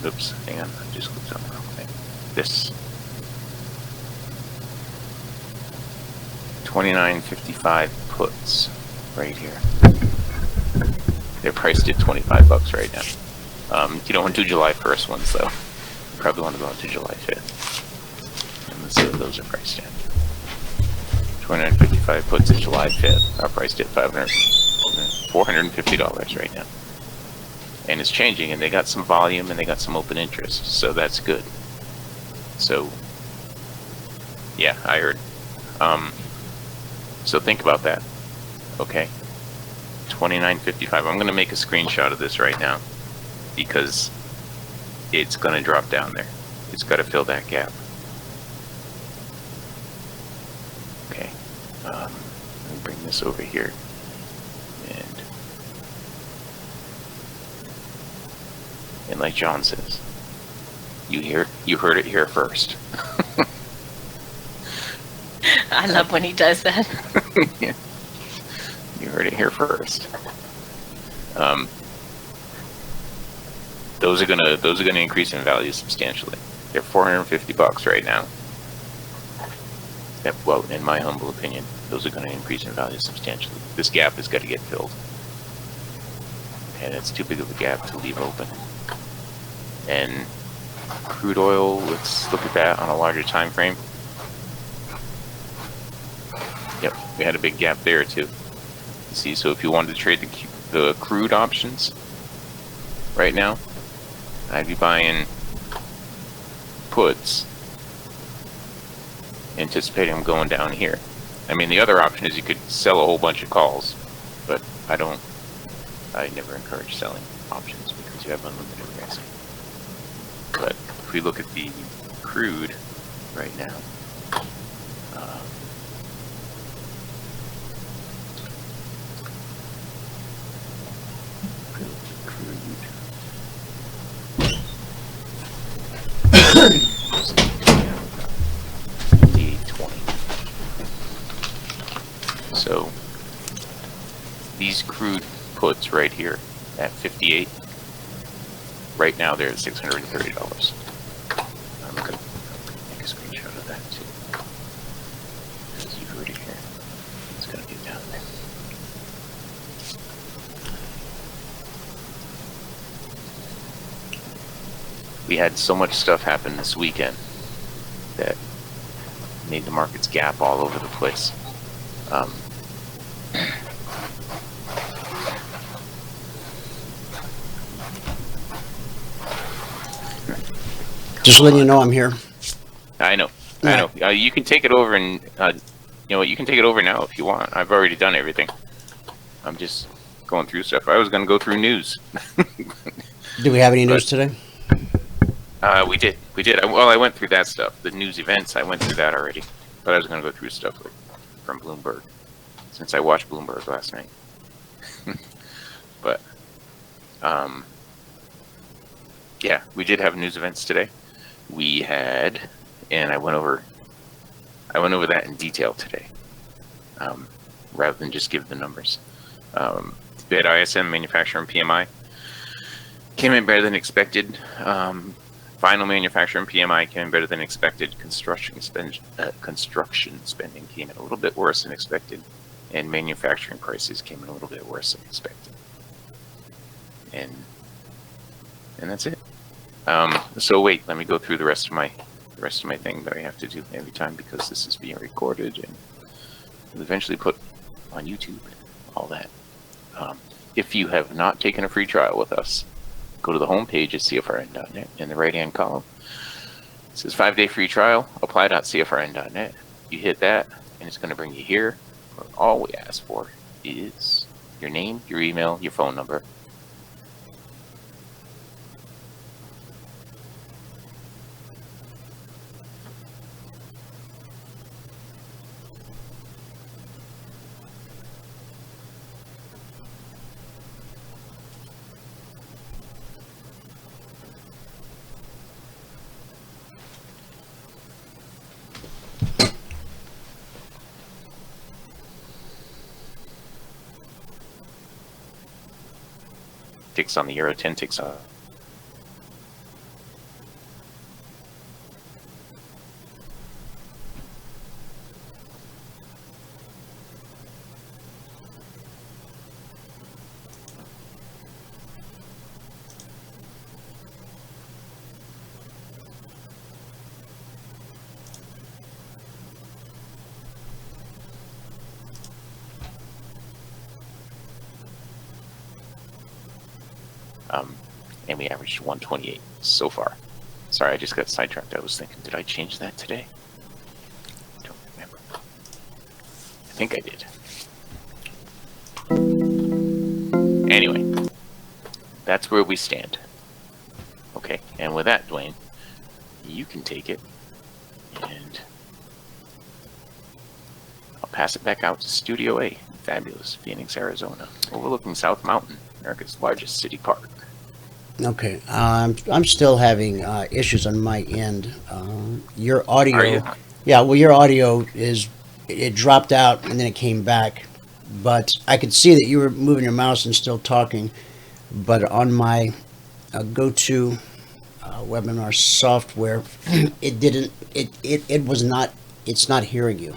Oops, hang on, I just clicked on the wrong thing. This 29.55 puts right here. They're priced at 25 bucks right now. You don't want to do July 1st ones though. You probably want to go into July 5th. And let's see what those are priced at. 29.55 puts at July 5th are priced at $450 right now. And it's changing, and they got some volume and they got some open interest, so that's good. So yeah, I heard. So think about that. Okay, 29.55. I'm gonna make a screenshot of this right now because it's gonna drop down there. It's got to fill that gap. Okay, let me bring this over here. And like John says, you heard it here first. I love when he does that. Yeah. You heard it here first. Those are gonna increase in value substantially. They're 450 bucks right now. Well, in my humble opinion, those are going to increase in value substantially. This gap has got to get filled, and it's too big of a gap to leave open. And crude oil, let's look at that on a larger time frame. Yep, we had a big gap there too. You see, so if you wanted to trade the crude options right now, I'd be buying puts, anticipating them going down here. I mean, the other option is you could sell a whole bunch of calls, but I never encourage selling options because you have unlimited risk. But if we look at the crude right now, so these crude puts right here at 58. Right now they're at $630. I'm gonna make a screenshot of that too. Because you've already here. It's gonna get down there. We had so much stuff happen this weekend that made the markets gap all over the place. Just letting you know I'm here. I know. I know. You can take it over and, you know what, you can take it over now if you want. I've already done everything. I'm just going through stuff. I was going to go through news. Do we have any news today? We did. We did. Well, I went through that stuff. The news events, I went through that already. But I was going to go through stuff from Bloomberg, since I watched Bloomberg last night. But, yeah, we did have news events today. We had, and I went over that in detail today, rather than just give the numbers. We had ISM, manufacturing PMI, came in better than expected. Final manufacturing PMI came in better than expected. Construction spending came in a little bit worse than expected, and manufacturing prices came in a little bit worse than expected. And that's it. So wait, let me go through the rest of my thing that I have to do every time, because this is being recorded and will eventually put on YouTube, all that. If you have not taken a free trial with us, go to the home page at CFRN.net. In the right-hand column, it says 5-day free trial, apply.cfrn.net. You hit that, and it's going to bring you here, where all we ask for is your name, your email, your phone number. Ticks on the Euro 10 ticks on. and we averaged 128 so far. Sorry, I just got sidetracked. I was thinking, did I change that today? Don't remember. I think I did. Anyway, that's where we stand. Okay, and with that, Dwayne, you can take it, and I'll pass it back out to Studio A, fabulous Phoenix, Arizona, overlooking South Mountain, America's largest city park. Okay. I'm still having issues on my end. Your audio. Are you? Yeah. Well, your audio it dropped out and then it came back, but I could see that you were moving your mouse and still talking. But on my go-to webinar software, it didn't. It was not. It's not hearing you.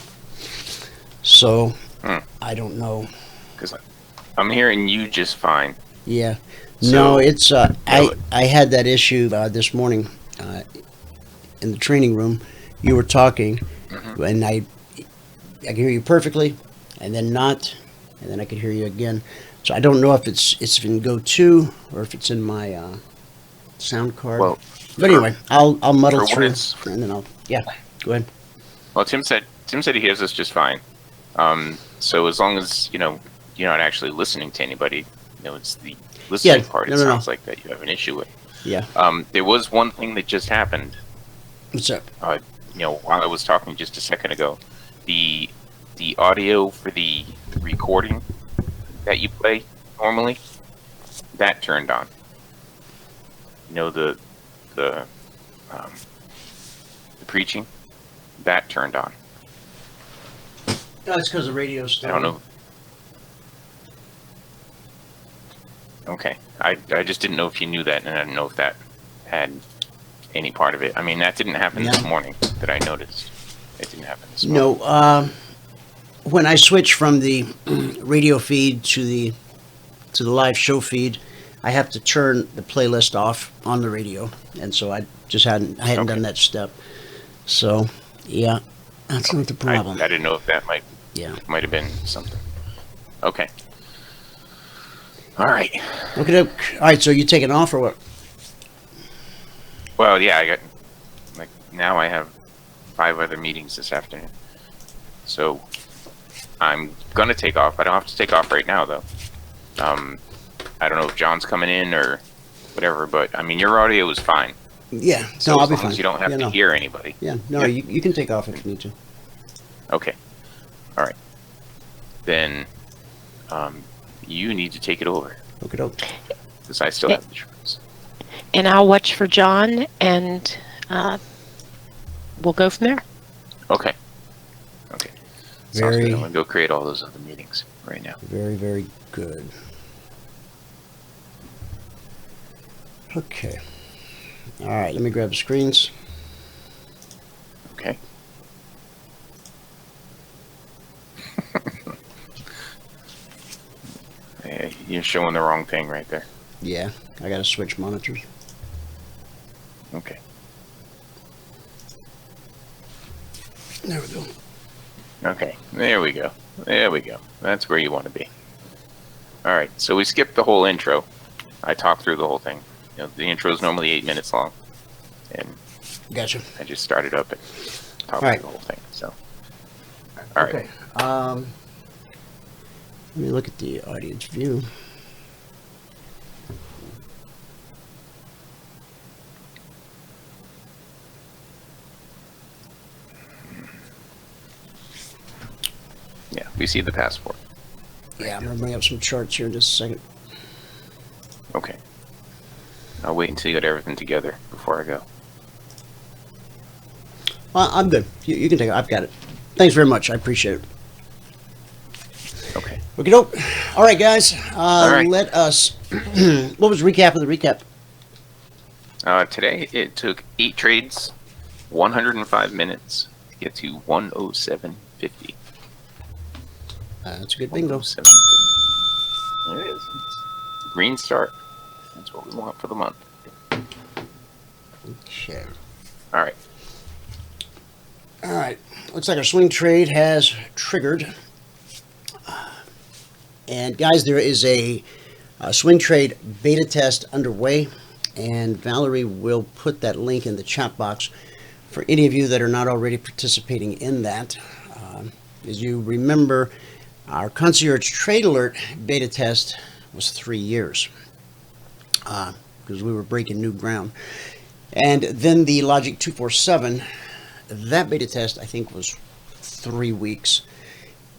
So I don't know. Because I'm hearing you just fine. Yeah. So, No, it's I had that issue this morning in the training room. You were talking, and I could hear you perfectly, and then not, and then I could hear you again. So I don't know if it's in go-to or if it's in my sound card. Well, but anyway, I'll muddle for what through, and then I'll go ahead. Well, Tim said he hears us just fine. So as long as you're not actually listening to anybody, it's the listening part. It sounds like that you have an issue with. Yeah. There was one thing that just happened. What's up? While I was talking just a second ago, the audio for the recording that you play normally, that turned on. The preaching, that turned on. No, it's because the radio's still. I don't know. Okay, I just didn't know if you knew that, and I didn't know if that had any part of it. I mean, that didn't happen this morning that I noticed. It didn't happen this morning. No, when I switch from the radio feed to the live show feed, I have to turn the playlist off on the radio, and so I hadn't done that step. So yeah, that's not the problem. I didn't know if that might have been something. Okay. All right. Okay. All right. So you taking off or what? Well, yeah, I got now I have 5 other meetings this afternoon, so I'm gonna take off. I don't have to take off right now though. I don't know if John's coming in or whatever, but I mean your audio is fine. Yeah. So no, I'll as be long fine. as you don't have to hear anybody. Yeah. No, you can take off if you need to. Okay. All right. Then you need to take it over. Okay, doke. Because I still have insurance. And I'll watch for John, and we'll go from there. Okay. Okay. Sounds good. I'm going to go create all those other meetings right now. Very, very good. Okay. All right, let me grab the screens. Okay. You're showing the wrong thing right there. Yeah, I got to switch monitors. Okay. There we go. Okay, there we go. There we go. That's where you want to be. All right, so we skipped the whole intro. I talked through the whole thing. The intro is normally 8 minutes long, and Gotcha. I just started up and talked through the whole thing. So, all right. Okay. Let me look at the audience view. Yeah, we see the passport. Yeah, I'm going to bring up some charts here in just a second. Okay. I'll wait until you got everything together before I go. Well, I'm good. You can take it. I've got it. Thanks very much. I appreciate it. Okay. Okay, doke. All right, guys. All right. Let us. What was the recap of the recap? Today it took 8 trades, 105 minutes to get to 107.50. That's a good bingo. 107.50. There it is. Green start. That's what we want for the month. Okay. All right. All right. Looks like our swing trade has triggered. And guys, there is a swing trade beta test underway. and Valerie will put that link in the chat box for any of you that are not already participating in that. As you remember, our Concierge Trade Alert beta test was 3 years because we were breaking new ground. And then the Logic 247, that beta test I think was 3 weeks.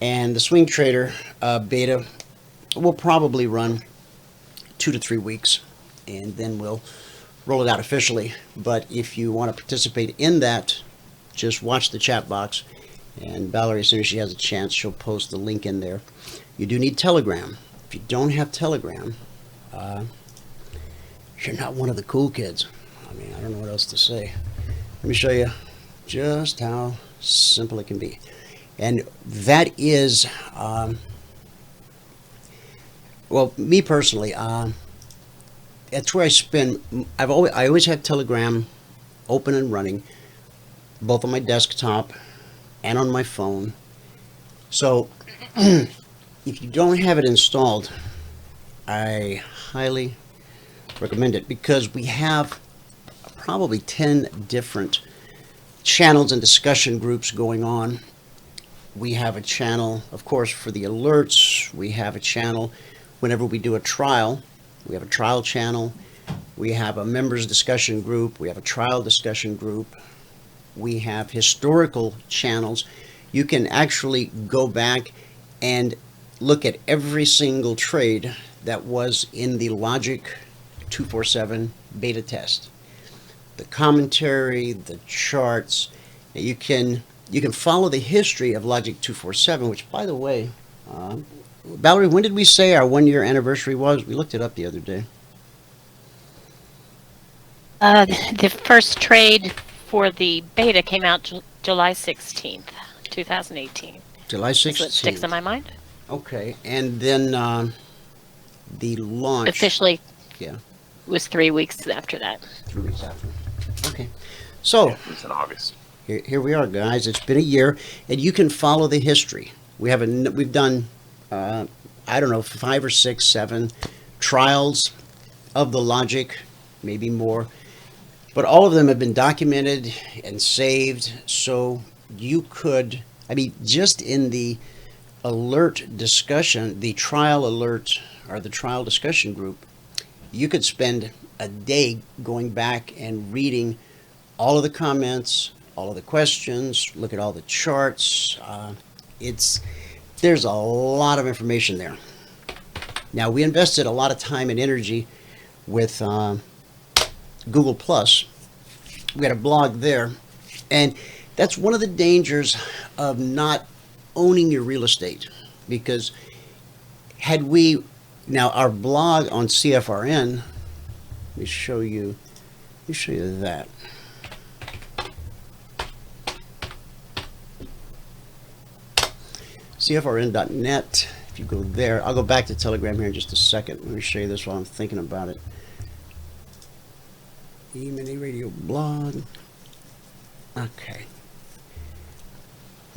And the Swing Trader beta will probably run 2 to 3 weeks, and then we'll roll it out officially. But if you want to participate in that, just watch the chat box, and Valerie, as soon as she has a chance, she'll post the link in there. You do need Telegram. If you don't have Telegram, you're not one of the cool kids. I mean, I don't know what else to say. Let me show you just how simple it can be. And that is, well, me personally, that's where I spend. I always have Telegram open and running, both on my desktop and on my phone. So if you don't have it installed, I highly recommend it, because we have probably 10 different channels and discussion groups going on. We have a channel, of course, for the alerts. We have a channel whenever we do a trial. We have a trial channel. We have a members discussion group. We have a trial discussion group. We have historical channels. You can actually go back and look at every single trade that was in the Logic 247 beta test. The commentary, the charts. You can follow the history of Logic 247, which, by the way, Valerie, when did we say our 1-year anniversary was? We looked it up the other day. The first trade for the beta came out July 16th, 2018. July 16th. That's what sticks in my mind. Okay, and then the launch Officially, yeah, was 3 weeks after that. 3 weeks after. Okay, so It was in August. here we are, guys. It's been a year, and you can follow the history. We've done I don't know, 5 or 6, 7 trials of the Logic, maybe more, but all of them have been documented and saved. So you could, I mean, just in the alert discussion, the trial alert or the trial discussion group, you could spend a day going back and reading all of the comments, all of the questions, look at all the charts. There's a lot of information there. Now, we invested a lot of time and energy with Google Plus. We had a blog there, and that's one of the dangers of not owning your real estate, because had we, now our blog on CFRN, let me show you that. CFRN.net. If you go there, I'll go back to Telegram here in just a second. Let me show you this while I'm thinking about it. Emini Radio blog. Okay.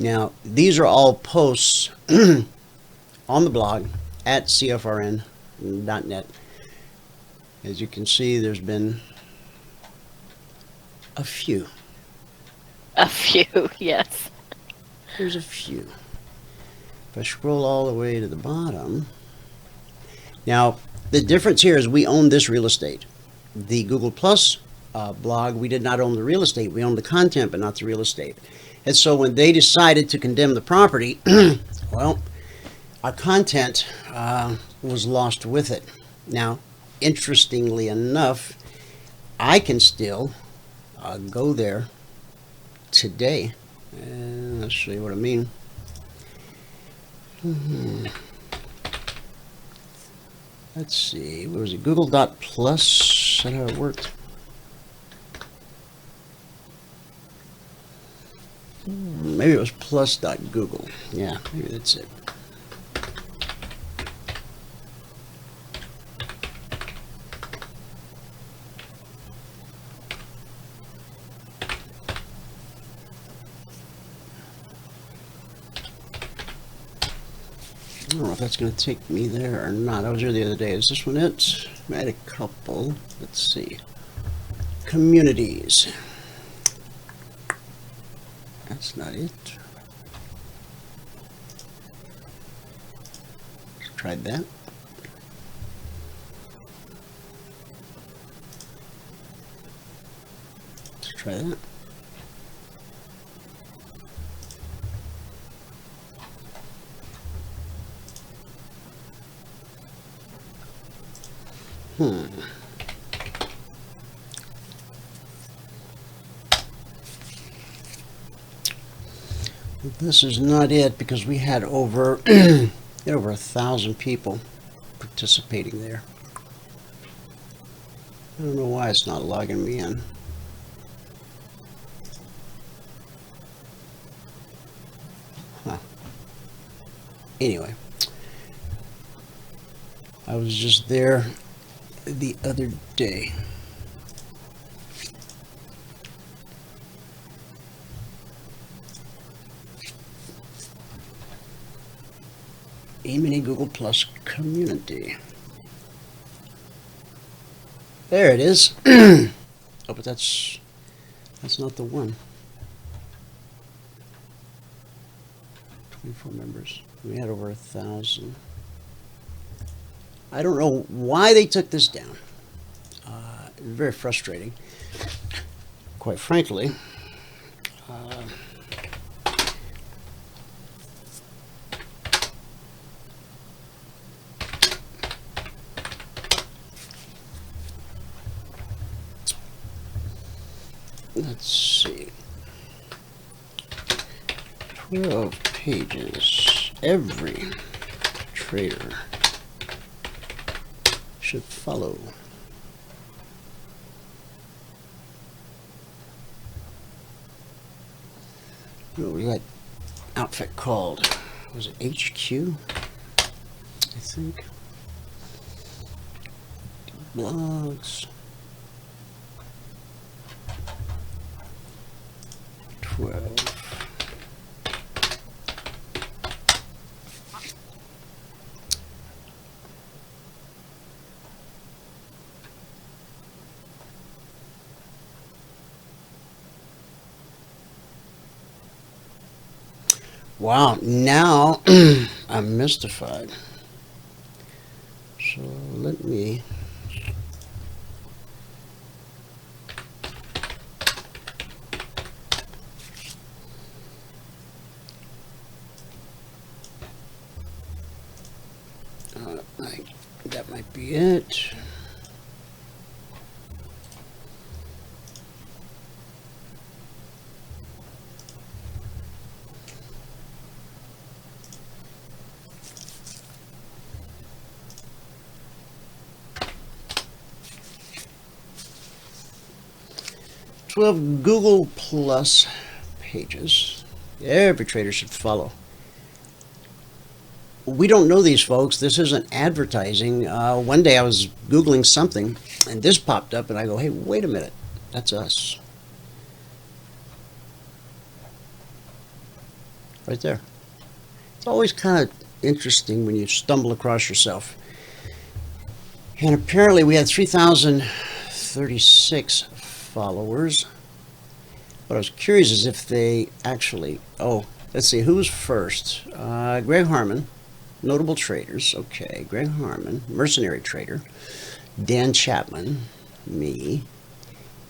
Now, these are all posts on the blog at CFRN.net. As you can see, there's been a few. A few, yes. There's a few. If I scroll all the way to the bottom, now the difference here is we own this real estate. The Google Plus blog, we did not own the real estate. We owned the content, but not the real estate. And so when they decided to condemn the property, well, our content was lost with it. Now, interestingly enough, I can still go there today. And let's show you what I mean. Let's see, what was it? Google.plus? Is that how it worked? Maybe it was plus.google. Yeah, maybe that's it. I don't know if that's going to take me there or not. I was there the other day. Is this one it? I had a couple. Let's see. communities. That's not it. Tried that. Let's try that. This is not it because we had over over 1,000 people participating there. I don't know why it's not logging me in. Huh. Anyway, I was just there the other day. Emini Google Plus community. There it is. Oh, but that's not the one. 24 members. We had over 1,000. I don't know why they took this down. It was very frustrating, quite frankly. Let's see. 12 pages. Every trader should follow. What was that outfit called? Was it HQ? I think. Blogs. 12. Wow, now I'm mystified. So let me that might be it. "12 Google Plus pages every trader should follow." We don't know these folks. This isn't advertising. One day I was Googling something and this popped up and I go, hey, wait a minute. That's us. Right there. It's always kind of interesting when you stumble across yourself. And apparently we had 3,036 followers. What I was curious is if they actually, let's see, who's first? Greg Harmon. Notable traders, okay, Greg Harmon, mercenary trader, Dan Chapman, me,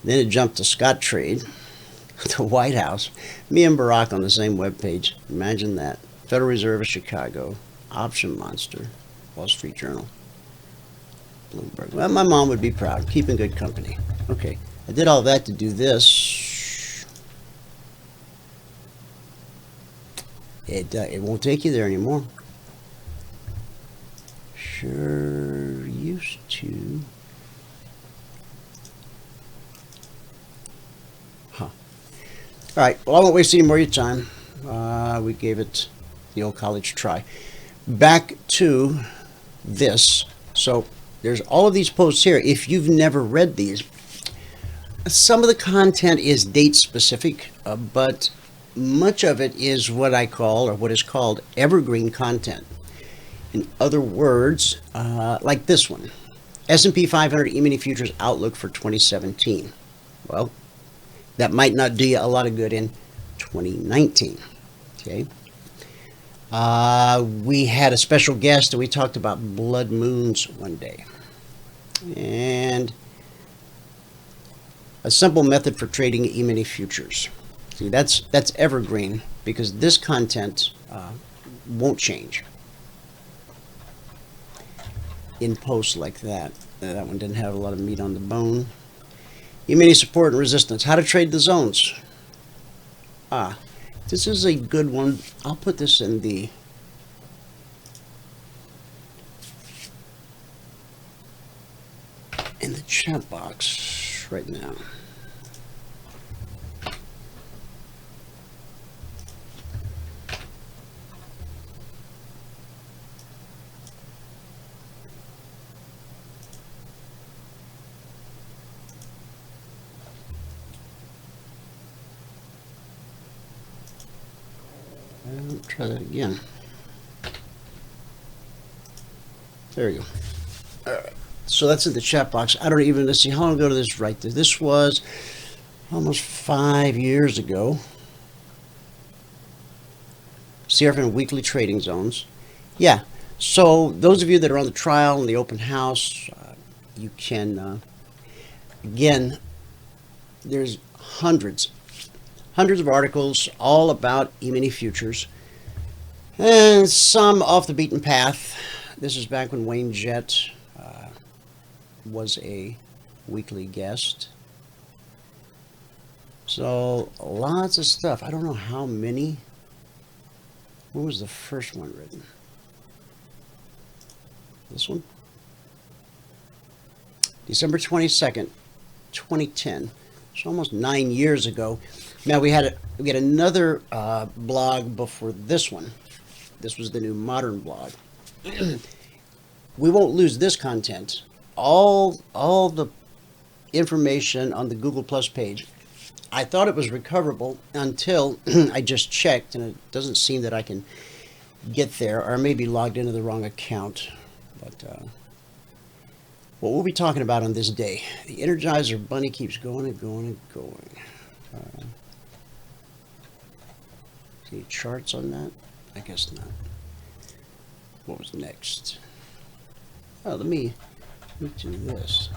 then it jumped to Scott Trade, the White House, me and Barack on the same webpage. Imagine that. Federal Reserve of Chicago, Option Monster, Wall Street Journal, Bloomberg. Well, my mom would be proud, keeping good company. Okay, I did all that to do this. It won't take you there anymore. Sure used to. Huh. All right. Well, I won't waste any more of your time. We gave it the old college try. Back to this. So there's all of these posts here. If you've never read these, some of the content is date specific, but much of it is what I call, or what is called, evergreen content. In other words, like this one, S&P 500 Emini Futures Outlook for 2017. Well, that might not do you a lot of good in 2019. Okay. We had a special guest and we talked about blood moons one day. And a simple method for trading Emini Futures. See, that's evergreen because this content won't change in posts like that. That one didn't have a lot of meat on the bone. Emini support and resistance. How to trade the zones. This is a good one. I'll put this in the chat box right now. Try that again. There you go. All right. So that's in the chat box. I don't even, let's see, how long ago did this write? This was almost 5 years ago. CFRN weekly trading zones. Yeah. So those of you that are on the trial and the open house, you can, again, there's hundreds of articles all about Emini Futures. And some off the beaten path. This is back when Wayne Jett was a weekly guest. So lots of stuff. I don't know how many. When was the first one written? This one? December 22nd, 2010. So almost 9 years ago. Now we had another blog before this one. This was the new modern blog. We won't lose this content. All the information on the Google Plus page. I thought it was recoverable until I just checked, and it doesn't seem that I can get there, or I may be logged into the wrong account. But what we'll be talking about on this day, the Energizer Bunny keeps going and going and going. Any charts on that? I guess not. What was next? Oh, let me do this.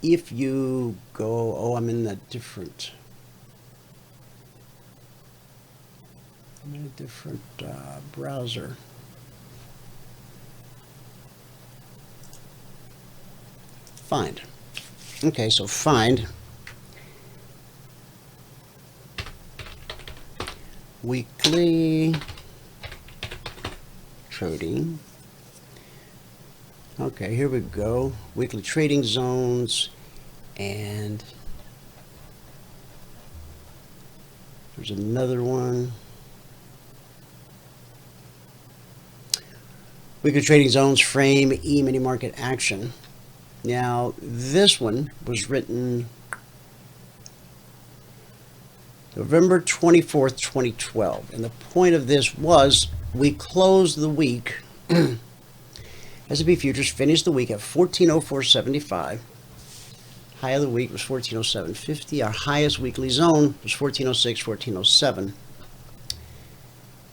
If you go, oh, I'm in a different browser. Find. Okay, so find weekly trading. Okay, here we go. Weekly trading zones, and there's another one. Weekly trading zones, frame, E-mini market action. Now, this one was written November 24th, 2012. And the point of this was we closed the week. S&P Futures finished the week at 1404.75. High of the week was 1407.50. Our highest weekly zone was 1406, 1407.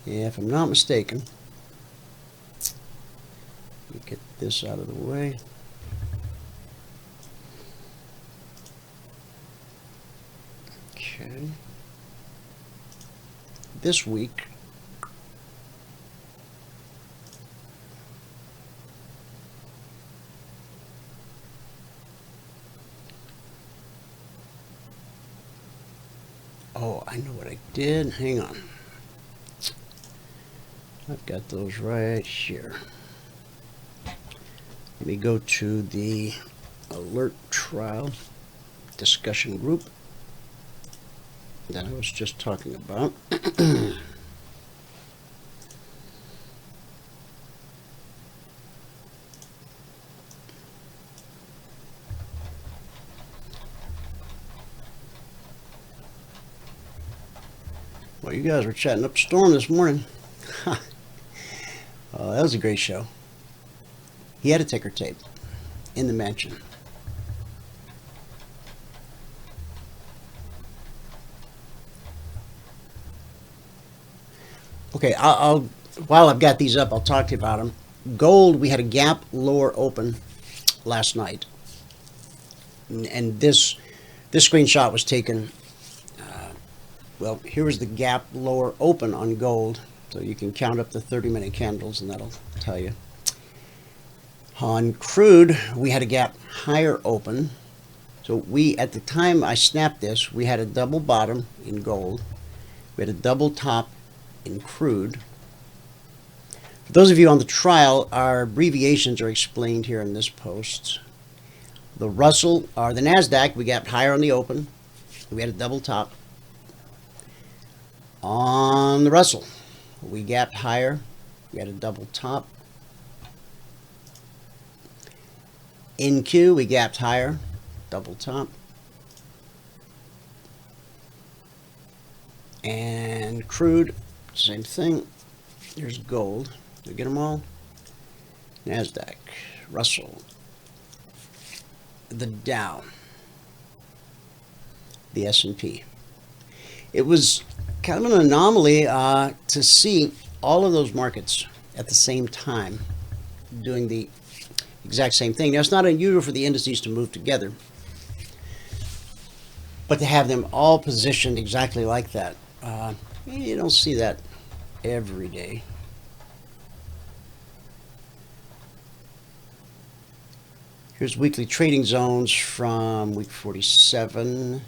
If I'm not mistaken, let me get this out of the way. Okay. This week, oh, I know what I did. Hang on. I've got those right here. Let me go to the alert trial discussion group that I was just talking about. Well, you guys were chatting up a storm this morning. Oh, that was a great show. He had a ticker tape in the mansion. Okay, I'll while I've got these up, I'll talk to you about them. Gold, we had a gap lower open last night, and this screenshot was taken. Well, here was the gap lower open on gold, so you can count up the 30-minute candles, and that'll tell you. On crude, we had a gap higher open. So we, at the time I snapped this, we had a double bottom in gold. We had a double top in crude. For those of you on the trial, our abbreviations are explained here in this post. The Russell, or the NASDAQ, we gapped higher on the open. We had a double top. On the Russell, we gapped higher. We had a double top. In Q, we gapped higher, double top. And crude, same thing. Here's gold. Did we get them all? NASDAQ, Russell, the Dow, the S&P. It was kind of an anomaly to see all of those markets at the same time doing the exact same thing. Now, it's not unusual for the indices to move together, but to have them all positioned exactly like that, you don't see that every day. Here's weekly trading zones from week 47.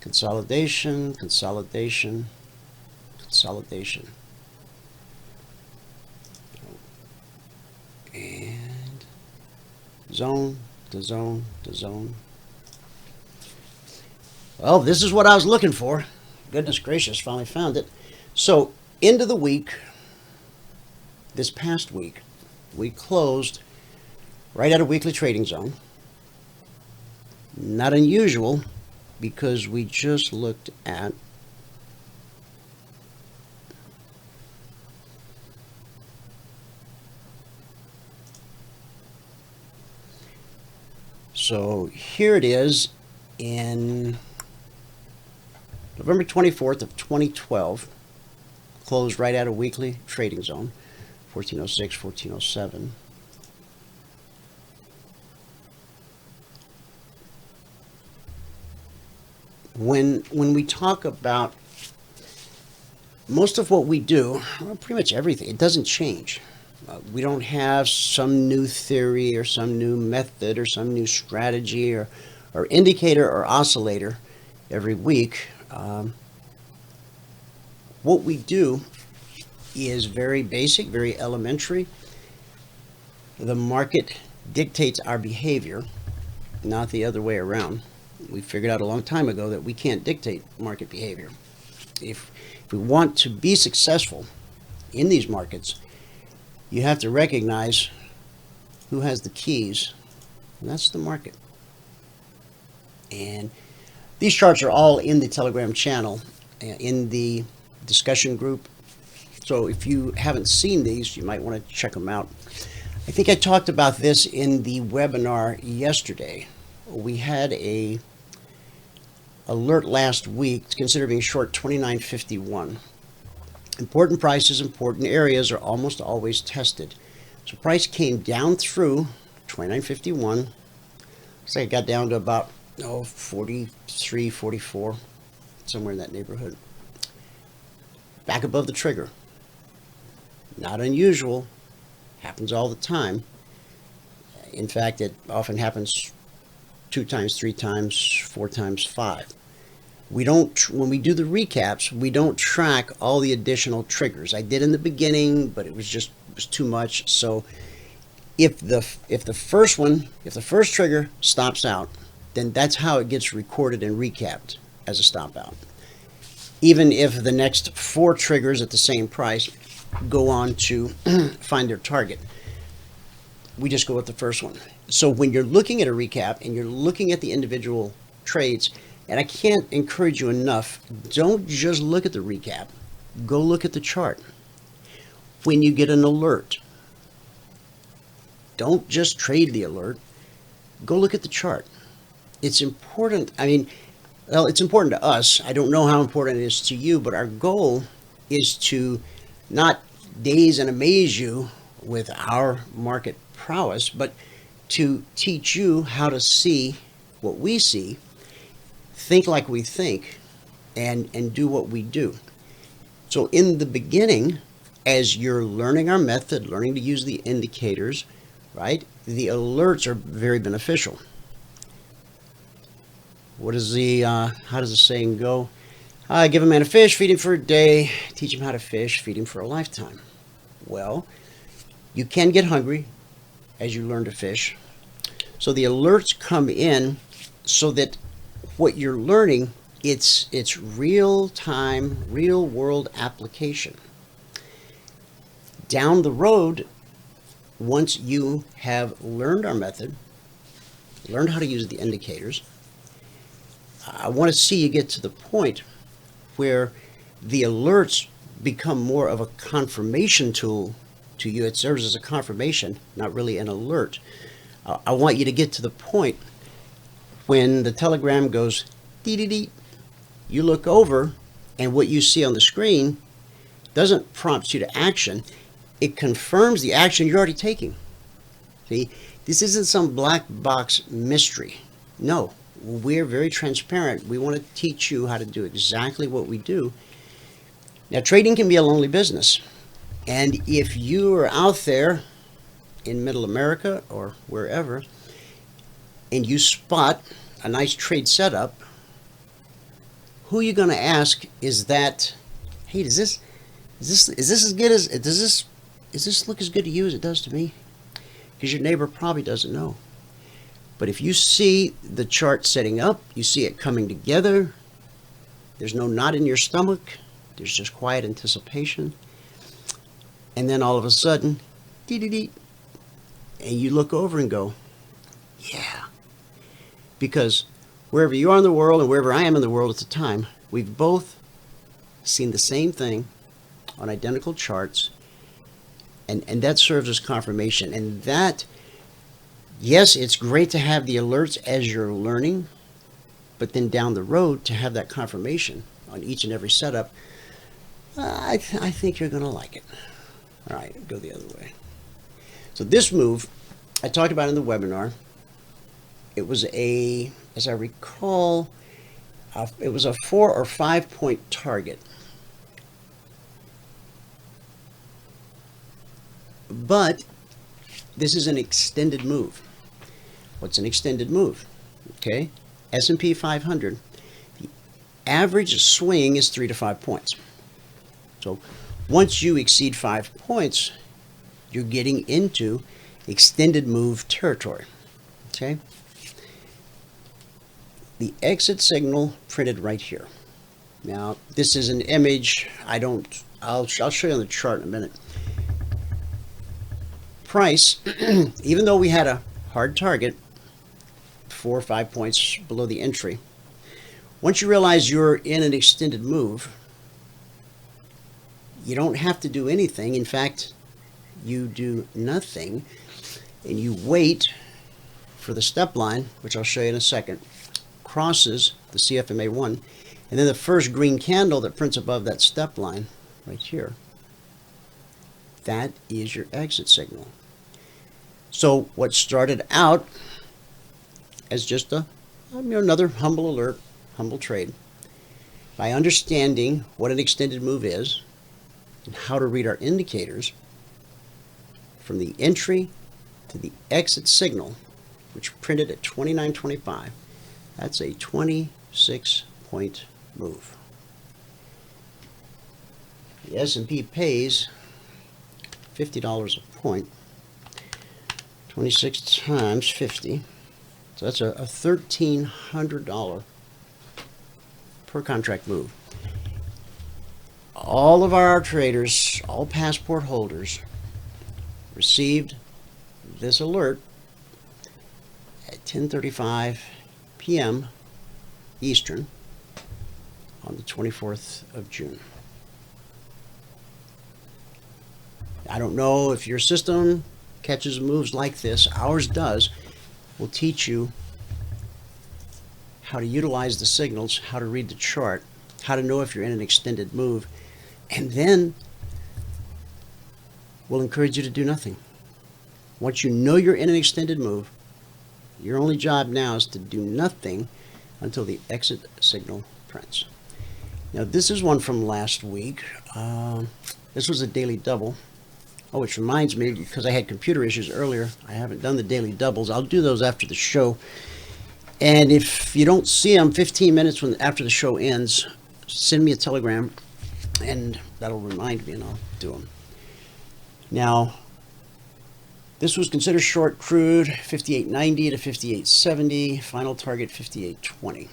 Consolidation, consolidation, consolidation. And zone to zone to zone. Well, this is what I was looking for. Goodness gracious, finally found it. So, end of the week, this past week, we closed right at a weekly trading zone. Not unusual, because we just looked at so here it is in November 24th of 2012, closed right at a weekly trading zone, 1406, 1407. When we talk about most of what we do, well, pretty much everything, it doesn't change. We don't have some new theory or some new method or some new strategy or indicator or oscillator every week. What we do is very basic, very elementary. The market dictates our behavior, not the other way around. We figured out a long time ago that we can't dictate market behavior. If we want to be successful in these markets, you have to recognize who has the keys, and that's the market. And these charts are all in the Telegram channel, in the discussion group. So if you haven't seen these, you might want to check them out. I think I talked about this in the webinar yesterday. We had a alert last week to consider being short 29.51. Important prices, important areas are almost always tested. So price came down through 29.51. Looks like it got down to about 43, 44, somewhere in that neighborhood. Back above the trigger. Not unusual. Happens all the time. In fact, it often happens 2 times, 3 times, 4 times, 5. We don't, when we do the recaps, we don't track all the additional triggers. I did in the beginning, but it was too much. So if the first trigger stops out, then that's how it gets recorded and recapped as a stop out. Even if the next 4 triggers at the same price go on to find their target, we just go with the first one. So when you're looking at a recap and you're looking at the individual trades, and I can't encourage you enough, don't just look at the recap. Go look at the chart. when you get an alert, don't just trade the alert. Go look at the chart. It's important. I mean, well, it's important to us. I don't know how important it is to you, but our goal is to not daze and amaze you with our market prowess, but to teach you how to see what we see, think like we think, and do what we do. So in the beginning, as you're learning our method, learning to use the indicators, right, the alerts are very beneficial. What is how does the saying go? Give a man a fish, feed him for a day, teach him how to fish, feed him for a lifetime. Well, you can get hungry as you learn to fish. So the alerts come in so that what you're learning, it's real-time, real-world application. Down the road, once you have learned our method, learned how to use the indicators, I want to see you get to the point where the alerts become more of a confirmation tool to you. It serves as a confirmation, not really an alert. I want you to get to the point when the telegram goes dee-dee-dee, you look over and what you see on the screen doesn't prompt you to action. It confirms the action you're already taking. See, this isn't some black box mystery. No, we're very transparent. We want to teach you how to do exactly what we do. Now, trading can be a lonely business. And if you are out there in Middle America or wherever, and you spot a nice trade setup, who are you going to ask is that, hey, is this as good as, does this look as good to you as it does to me? Because your neighbor probably doesn't know. But if you see the chart setting up, you see it coming together, there's no knot in your stomach, there's just quiet anticipation, and then all of a sudden, dee-dee-dee, and you look over and go, yeah. Because wherever you are in the world and wherever I am in the world at the time, we've both seen the same thing on identical charts, and that serves as confirmation. And that, yes, it's great to have the alerts as you're learning, but then down the road to have that confirmation on each and every setup, I think you're going to like it. All right, go the other way. So this move, I talked about in the webinar. It was as I recall, it was a 4 or 5 point target. But this is an extended move. What's an extended move? Okay, S&P 500, the average swing is 3 to 5 points. So once you exceed 5 points, you're getting into extended move territory. Okay, the exit signal printed right here. Now this is an image. I'll show you on the chart in a minute. Price, even though we had a hard target, 4 or 5 points below the entry, once you realize you're in an extended move, you don't have to do anything. In fact, you do nothing, and you wait for the step line, which I'll show you in a second, crosses the CFMA1, and then the first green candle that prints above that step line right here, that is your exit signal. So what started out as just another humble alert, humble trade, by understanding what an extended move is and how to read our indicators, from the entry to the exit signal, which printed at 29.25, that's a 26 point move. The S&P pays $50 a point. 26 times 50, so that's a $1,300 per contract move. All of our traders, all passport holders, received this alert at 10:35 p.m. Eastern on the 24th of June. I don't know if your system catches moves like this. Ours does. We'll teach you how to utilize the signals, how to read the chart, how to know if you're in an extended move, and then we'll encourage you to do nothing. Once you know you're in an extended move, your only job now is to do nothing until the exit signal prints. Now this is one from last week. This was a daily double. Oh, which reminds me, because I had computer issues earlier, I haven't done the daily doubles. I'll do those after the show. And if you don't see them 15 minutes after the show ends, send me a telegram, and that'll remind me, and I'll do them. Now, this was considered short crude, 58.90 to 58.70, final target 58.20.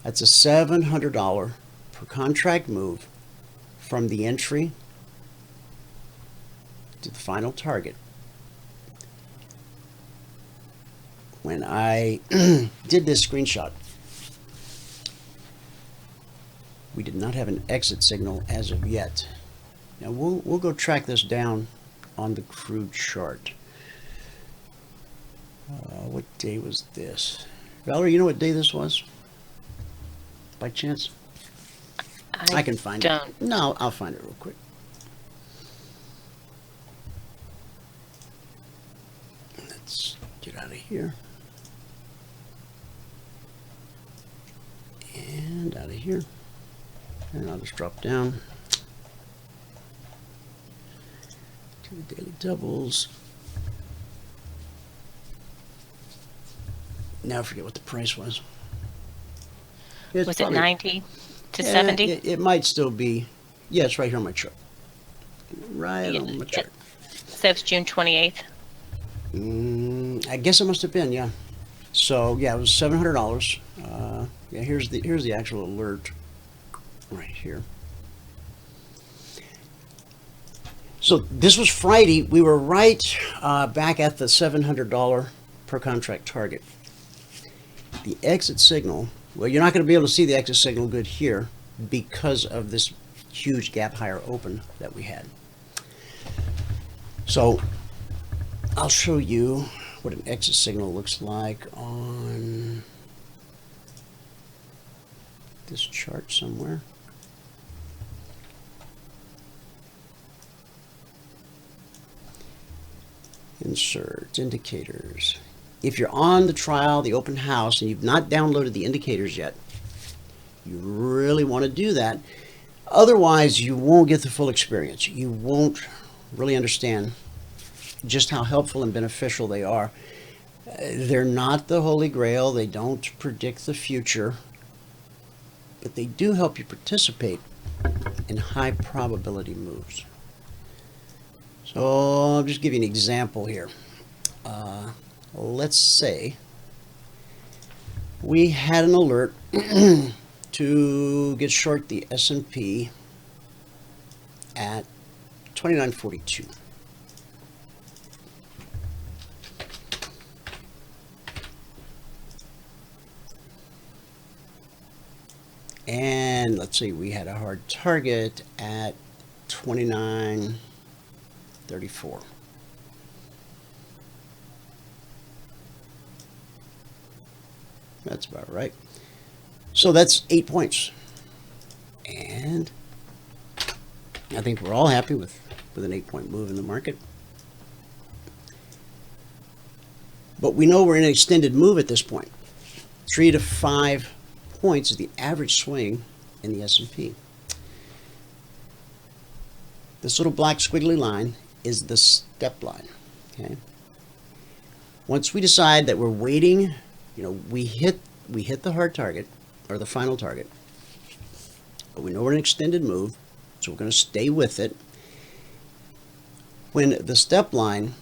That's a $700 per contract move from the entry to the final target. When I did this screenshot, we did not have an exit signal as of yet. Now we'll go track this down on the crude chart. What day was this? Valerie, you know what day this was? By chance? I can find it. No, I'll find it real quick. Let's get out of here. And out of here. And I'll just drop down to the daily doubles. Now I forget what the price was. Was it 90 to 70? It might still be. Yeah, it's right here on my chart. Right on my chart. So it's June 28th? I guess it must have been, yeah. So yeah, it was $700. Yeah, here's the actual alert right here. So this was Friday. We were right back at the $700 per contract target. The exit signal, well, you're not going to be able to see the exit signal good here because of this huge gap higher open that we had. So I'll show you what an exit signal looks like on this chart somewhere. Insert indicators. If you're on the trial, the open house, and you've not downloaded the indicators yet, you really want to do that. Otherwise, you won't get the full experience. You won't really understand just how helpful and beneficial they are. They're not the Holy Grail. They don't predict the future, but they do help you participate in high probability moves. So I'll just give you an example here. Let's say we had an alert to get short the S&P at 29.42. And let's see, we had a hard target at 29.34. That's about right. So that's 8 points. And I think we're all happy with an 8-point move in the market. But we know we're in an extended move at this point. 3 to 5 points is the average swing in the S&P. This little black squiggly line is the step line. Okay. Once we decide that we're waiting, we hit the hard target or the final target, but we know we're in an extended move, so we're going to stay with it. When the step line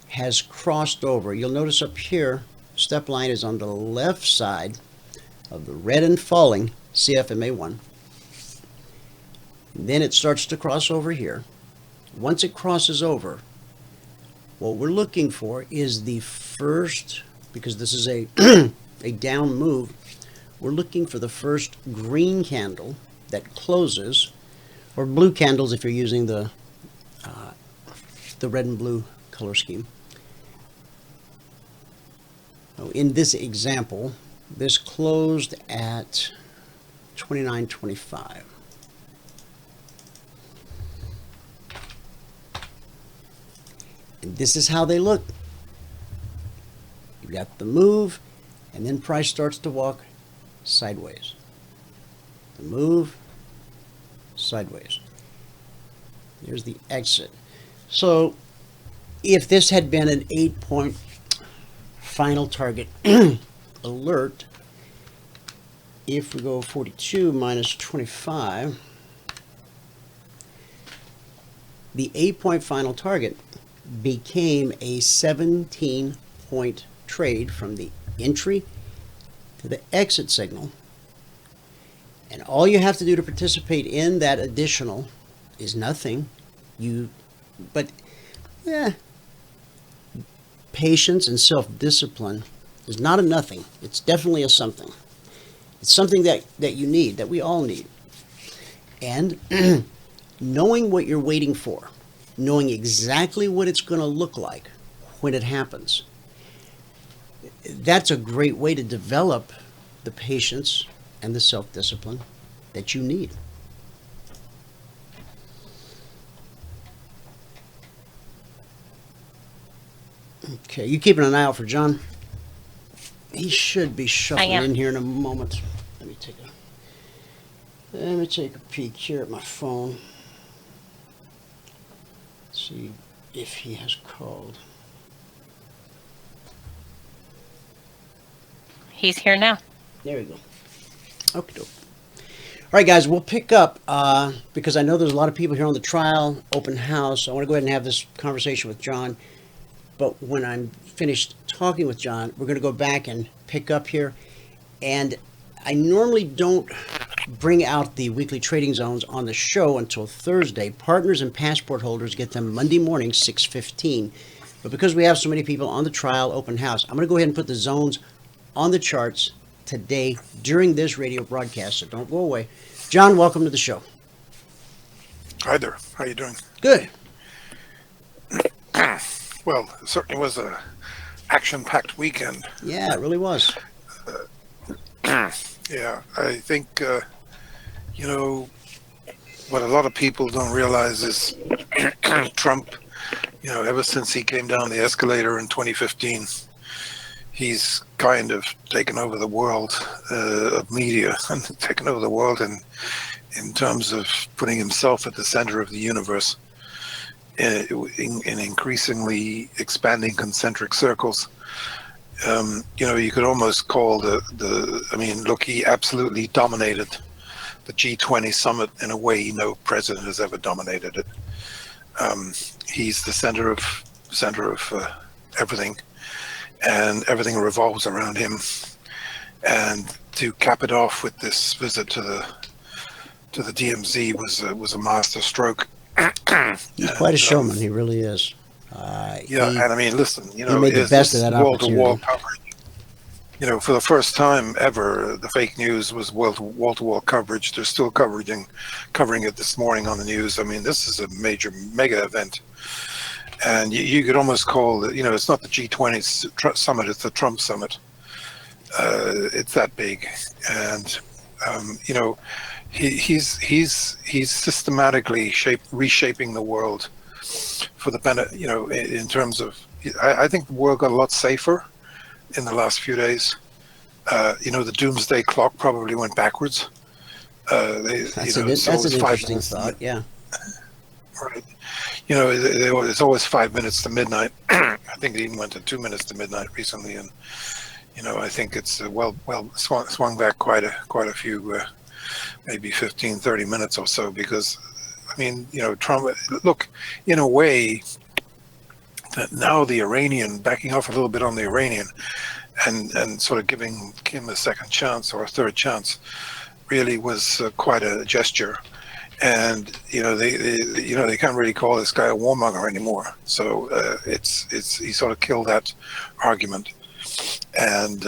has crossed over, you'll notice up here, step line is on the left side of the red and falling CFMA1. Then it starts to cross over here. Once it crosses over, what we're looking for is the first, because this is a a down move, we're looking for the first green candle that closes, or blue candles if you're using the the red and blue color scheme. In this example, this closed at 29.25. And this is how they look. You got the move, and then price starts to walk sideways. The move, sideways. There's the exit. So if this had been an 8-point final target alert, if we go 42 minus 25, the 8-point final target became a 17-point trade from the entry to the exit signal. And all you have to do to participate in that additional is nothing. Patience and self-discipline is not a nothing. It's definitely a something. It's something that you need, that we all need. And knowing what you're waiting for, knowing exactly what it's going to look like when it happens, that's a great way to develop the patience and the self-discipline that you need. Okay, you keeping an eye out for John? He should be shuffling in here in a moment. Let me take a peek here at my phone. See if he has called. He's here now. There we go. Okay. All right, guys, we'll pick up because I know there's a lot of people here on the trial, open house. I want to go ahead and have this conversation with John. But when I'm finished talking with John, we're going to go back and pick up here. And I normally don't bring out the weekly trading zones on the show until Thursday. Partners and passport holders get them Monday morning, 6:15. But because we have so many people on the trial open house, I'm going to go ahead and put the zones on the charts today during this radio broadcast. So don't go away. John, welcome to the show. Hi there. How you doing? Good. Well, it certainly was a action-packed weekend. Yeah, it really was. Yeah, I think, what a lot of people don't realize is Trump, ever since he came down the escalator in 2015, he's kind of taken over the world of media and taken over the world in terms of putting himself at the center of the universe. In increasingly expanding concentric circles. You could almost call he absolutely dominated the G20 summit in a way no president has ever dominated it. He's the center of everything, and everything revolves around him. And to cap it off with this visit to the DMZ was a master stroke. He's quite a showman. He really is. Listen, he made the best of that wall-to-wall opportunity. coverage. For the first time ever, the fake news was wall-to-wall coverage. They're still covering it this morning on the news. I mean, this is a mega event, and you could almost call it. It's not the G20 summit; it's the Trump summit. It's that big, and He's systematically reshaping the world for the benefit. In terms of, I think the world got a lot safer in the last few days. The doomsday clock probably went backwards. That's an interesting thought. Yeah. Right. It's always 5 minutes to midnight. I think it even went to 2 minutes to midnight recently, and I think it's swung back quite a few. Maybe 15, 30 minutes or so, because, Trump, look, in a way, that now the Iranian, backing off a little bit on the Iranian, and sort of giving Kim a second chance or a third chance, really was quite a gesture. And, they can't really call this guy a warmonger anymore. So he sort of killed that argument. And,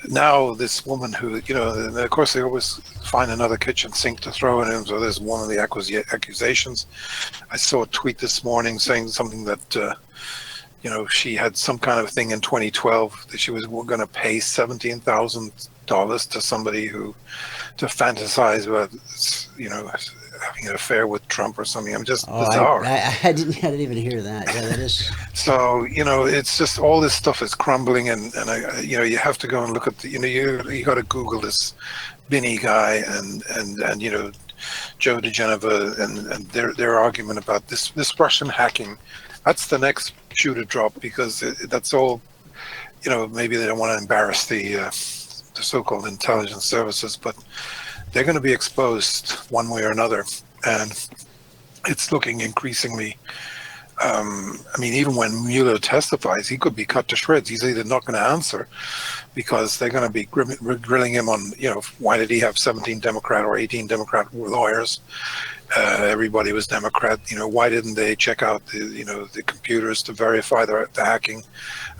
now this woman who, and of course they always find another kitchen sink to throw it in. So there's one of the accusations. I saw a tweet this morning saying something that, she had some kind of thing in 2012 that she was going to pay $17,000 to somebody to fantasize about, having an affair with Trump or something. I'm just bizarre. I didn't even hear that. Yeah, that is. So it's just all this stuff is crumbling, and you have to go and look at you got to Google this Emini guy and Joe DeGeneva and their argument about this Russian hacking. That's the next shoe to drop, because that's all. Maybe they don't want to embarrass the so-called intelligence services, but they're going to be exposed one way or another, and it's looking increasingly. Even when Mueller testifies, he could be cut to shreds. He's either not going to answer because they're going to be grilling him on, why did he have 17 Democrat or 18 Democrat lawyers? Everybody was Democrat. Why didn't they check out the computers to verify the hacking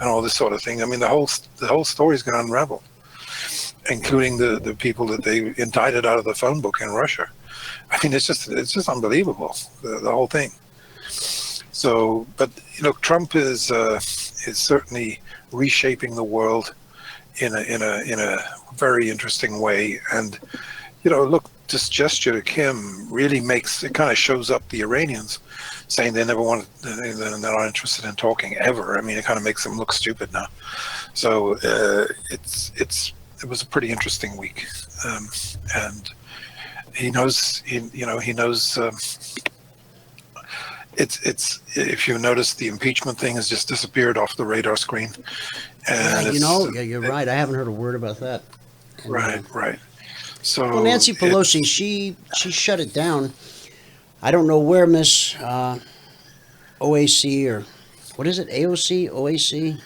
and all this sort of thing? The whole story is going to unravel, including the people that they indicted out of the phone book in Russia. It's just unbelievable, the whole thing. So, but Trump is certainly reshaping the world in a very interesting way. And look, this gesture to Kim really kind of shows up the Iranians saying they're not interested in talking ever. It kind of makes them look stupid now. So it was a pretty interesting week, and he knows. It's if you notice, the impeachment thing has just disappeared off the radar screen. And you're right. I haven't heard a word about that. And, right. So Nancy Pelosi, she shut it down. I don't know where Miss OAC, or what is it? AOC, OAC.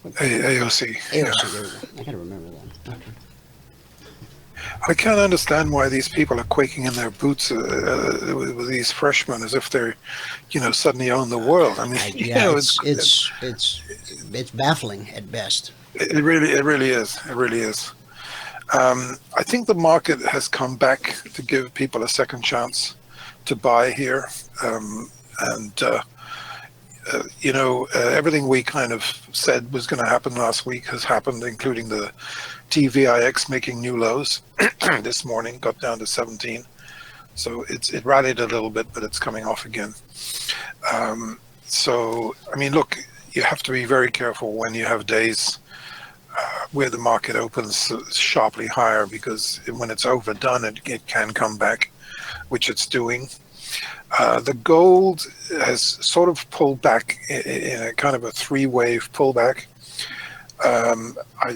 AOC. AOC. Yeah. There we go. I gotta remember that. Okay. I can't understand why these people are quaking in their boots with these freshmen, as if they're, suddenly own the world. It's baffling at best. It really is. I think the market has come back to give people a second chance to buy here, everything we kind of said was going to happen last week has happened, including the TVIX making new lows this morning, got down to 17. So it rallied a little bit, but it's coming off again. Look, you have to be very careful when you have days where the market opens sharply higher, because when it's overdone, it can come back, which it's doing. The gold has sort of pulled back in a kind of a three-wave pullback.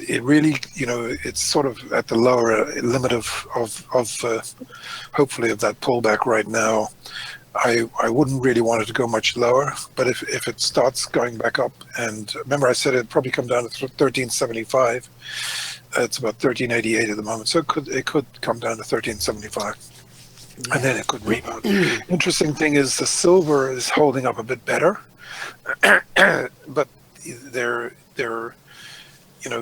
It really, it's sort of at the lower limit of hopefully of that pullback right now. I wouldn't really want it to go much lower, but if it starts going back up, and remember I said it'd probably come down to 1375. It's about 1388 at the moment, so it could come down to 1375. Yeah. And then it could rebound. Interesting thing is the silver is holding up a bit better, but they're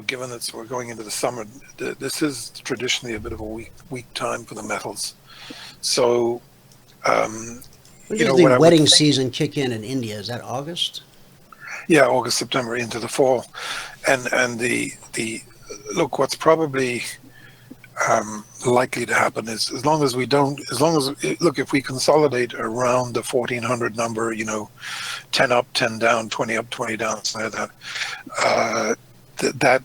given that we're going into the summer, this is traditionally a bit of a weak time for the metals. So, when does the wedding season kick in India? Is that August? Yeah, August, September, into the fall, and the look. What's probably likely to happen is, if we consolidate around the 1400 number, 10 up, 10 down, 20 up, 20 down, something like that, that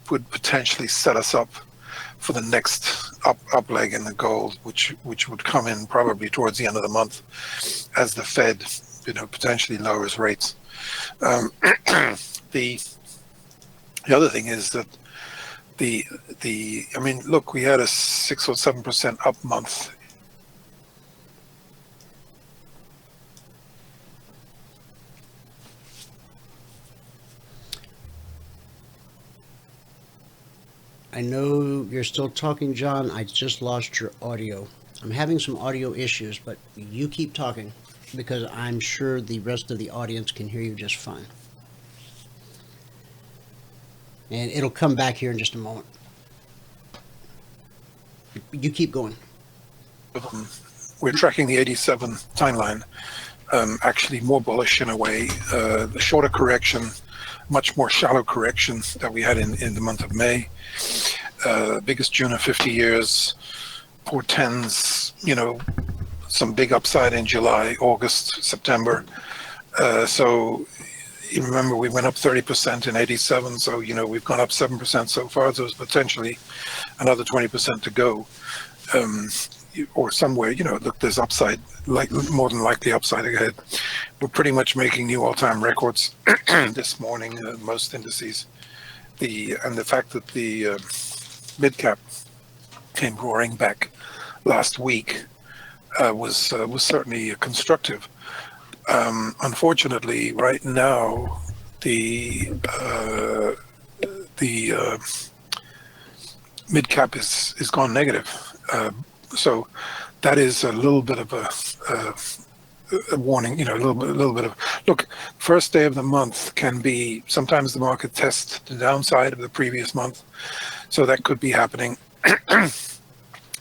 would potentially set us up for the next up leg in the gold, which would come in probably towards the end of the month, as the Fed, potentially lowers rates. The other thing is that look, we had a 6 or 7% up month. I know you're still talking, John. I just lost your audio. I'm having some audio issues, but you keep talking, because I'm sure the rest of the audience can hear you just fine. And it'll come back here in just a moment. You keep going. We're tracking the 87 timeline, actually more bullish in a way. The shorter correction, much more shallow correction that we had in the month of May. Biggest June of 50 years, portends, some big upside in July, August, September. So you remember we went up 30% in 87, so we've gone up 7% so far. So there's potentially another 20% to go, or somewhere. Look, there's upside, like more than likely upside ahead. We're pretty much making new all-time records this morning. Most indices, and the fact that the mid cap came roaring back last week was certainly constructive. Unfortunately, right now, the mid cap is gone negative. So that is a little bit of a warning. A little bit of look. First day of the month can be sometimes the market tests the downside of the previous month, so that could be happening.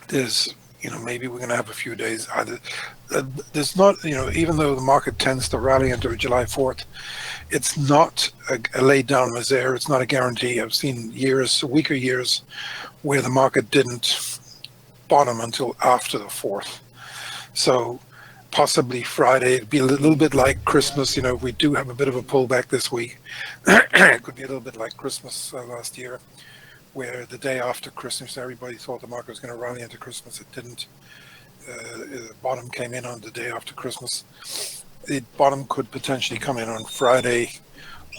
There's maybe we're going to have a few days. There's not, even though the market tends to rally into July 4th, it's not a laid down misere. It's not a guarantee. I've seen weaker years, where the market didn't bottom until after the 4th. So possibly Friday, it'd be a little bit like Christmas. We do have a bit of a pullback this week. It could be a little bit like Christmas last year, where the day after Christmas, everybody thought the market was going to rally into Christmas. It didn't. The bottom came in on the day after Christmas. The bottom could potentially come in on Friday